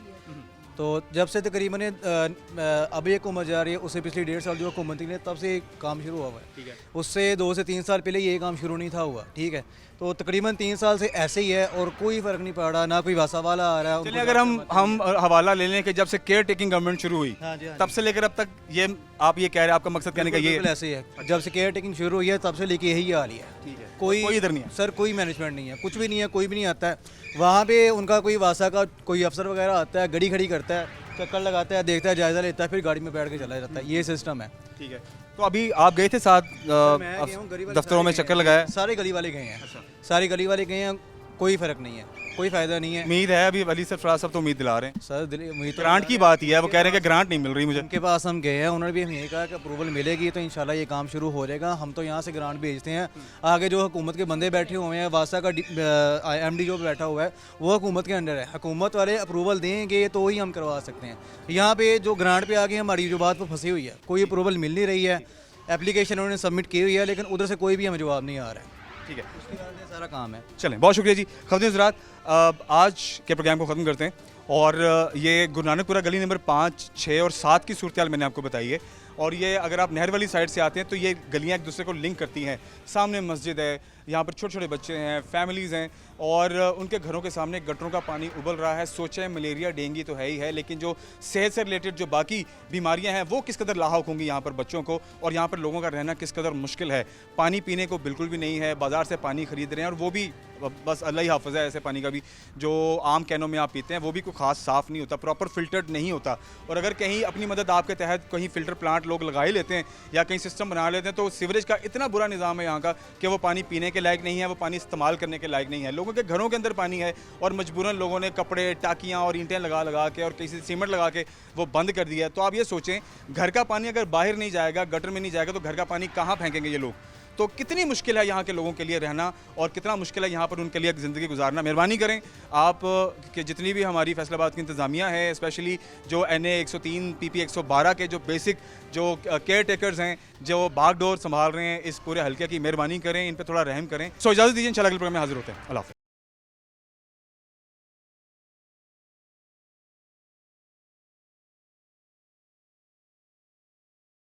तो जब से तकरीबन अभी एक हुकूमत जा रही है, उससे पिछली 1.5 साल जो हुकूमत थी तब से काम शुरू हुआ है। ठीक है। उससे 2 से 3 साल पहले ये काम शुरू नहीं था हुआ। ठीक है, तो तकरीबन 3 साल से ऐसे ही है और कोई फ़र्क नहीं पड़ रहा, ना कोई वसा वाला आ रहा है। चलिए अगर हम हवाला ले लें कि जब से केयर टेकिंग गवर्नमेंट शुरू हुई हाँ जी, हाँ तब से लेकर अब तक, ये आप ये कह रहे हैं, आपका मकसद कहने का ये बिल्कुल ऐसे ही है। जब से केयर टेकिंग शुरू हुई है तब से लेके यही हाल ही है। ठीक है, कोई इधर नहीं है सर, कोई मैनेजमेंट नहीं है, कुछ भी नहीं है, कोई भी नहीं आता है वहाँ पे। उनका कोई वासा का कोई अफसर वगैरह आता है, गड़ी खड़ी करता है, चक्कर लगाता है, देखता है, जायजा लेता है, फिर गाड़ी में बैठ के चला जाता है। ये सिस्टम है। ठीक है। तो अभी आप गए थे साथ दफ्तरों में चक्कर लगाया? सारे गली वाले गए हैं, सारे गली वाले गए हैं, कोई फ़र्क नहीं है, कोई फ़ायदा नहीं है। उम्मीद है अभी अली सरफराज साहब तो उम्मीद दिला रहे हैं सर उम्मीद तो ग्रांट की बात ही है, वो कह रहे हैं कि ग्रांट नहीं मिल रही मुझे। उनके पास हम गए हैं, उन्होंने भी हमें यही कहा कि अप्रूवल मिलेगी तो इंशाल्लाह ये काम शुरू हो जाएगा। हम तो यहाँ से ग्रांट भेजते हैं, आगे जो हुकूमत के बंदे बैठे हुए हैं, वासा का MD जो बैठा हुआ है वो हुकूमत के अंडर है, हुकूमत वाले अप्रूवल देंगे तो ही हम करवा सकते हैं। यहाँ पे जो ग्रांट पे आके हमारी जो बात पर फंसी हुई है, कोई अप्रूवल मिल नहीं रही है, एप्लीकेशन उन्होंने सबमिट की हुई है लेकिन उधर से कोई भी हमें जवाब नहीं आ रहा है। ठीक है, उसके बाद ये सारा काम है। चलें, बहुत शुक्रिया जी। ख़वातीन हज़रात, आज के प्रोग्राम को ख़त्म करते हैं और ये गुरु नानकपुरा गली नंबर 5, 6 और 7 की सूरत हाल मैंने आपको बताई है। और ये अगर आप नहर वाली साइड से आते हैं तो ये गलियाँ एक दूसरे को लिंक करती हैं। सामने मस्जिद है, यहाँ पर छोटे छोटे बच्चे हैं, फैमिलीज़ हैं और उनके घरों के सामने गटरों का पानी उबल रहा है। सोचें मलेरिया डेंगू तो है ही है, लेकिन जो सेहत से रिलेटेड जो बाकी बीमारियां हैं वो किस कदर लाहक होंगी यहाँ पर बच्चों को, और यहाँ पर लोगों का रहना किस कदर मुश्किल है। पानी पीने को बिल्कुल भी नहीं है, बाज़ार से पानी ख़रीद रहे हैं और वो भी बस अल्लाह ही हाफ़िज़ है। ऐसे पानी का भी जो आम कैनों में आप पीते हैं वो भी कोई ख़ास साफ़ नहीं होता, प्रॉपर फ़िल्टर्ड नहीं होता। और अगर कहीं अपनी मदद आपके तहत कहीं फ़िल्टर प्लांट लोग लगा ही लेते हैं या कहीं सिस्टम बना लेते हैं तो सीवरेज का इतना बुरा निज़ाम है यहाँ का कि वो पानी पीने के लायक नहीं है, वो पानी इस्तेमाल करने के लायक नहीं है। लोगों के घरों के अंदर पानी है और मजबूरन लोगों ने कपड़े, टाकियाँ और ईंटें लगा लगा के और किसी सीमेंट लगा के वो बंद कर दिया है। तो आप ये सोचें, घर का पानी अगर बाहर नहीं जाएगा, गटर में नहीं जाएगा तो घर का पानी कहाँ फेंकेंगे ये लोग। तो कितनी मुश्किल है यहाँ के लोगों के लिए रहना और कितना मुश्किल है यहाँ पर उनके लिए ज़िंदगी गुजारना। मेहरबानी करें आप कि जितनी भी हमारी फैसलाबाद की इंतज़ामिया है, स्पेशली जो NA 103 PP 112 के जो बेसिक जो केयर टेकर्स हैं, जो बागडोर संभाल रहे हैं इस पूरे हल्के की, मेहरबानी करें इन पर थोड़ा रहम करें। सो इजाज़त दीजिए, इंशाल्लाह अगले प्रोग्राम में हाजिर होते हैं। अल्लाह हाफ़िज़।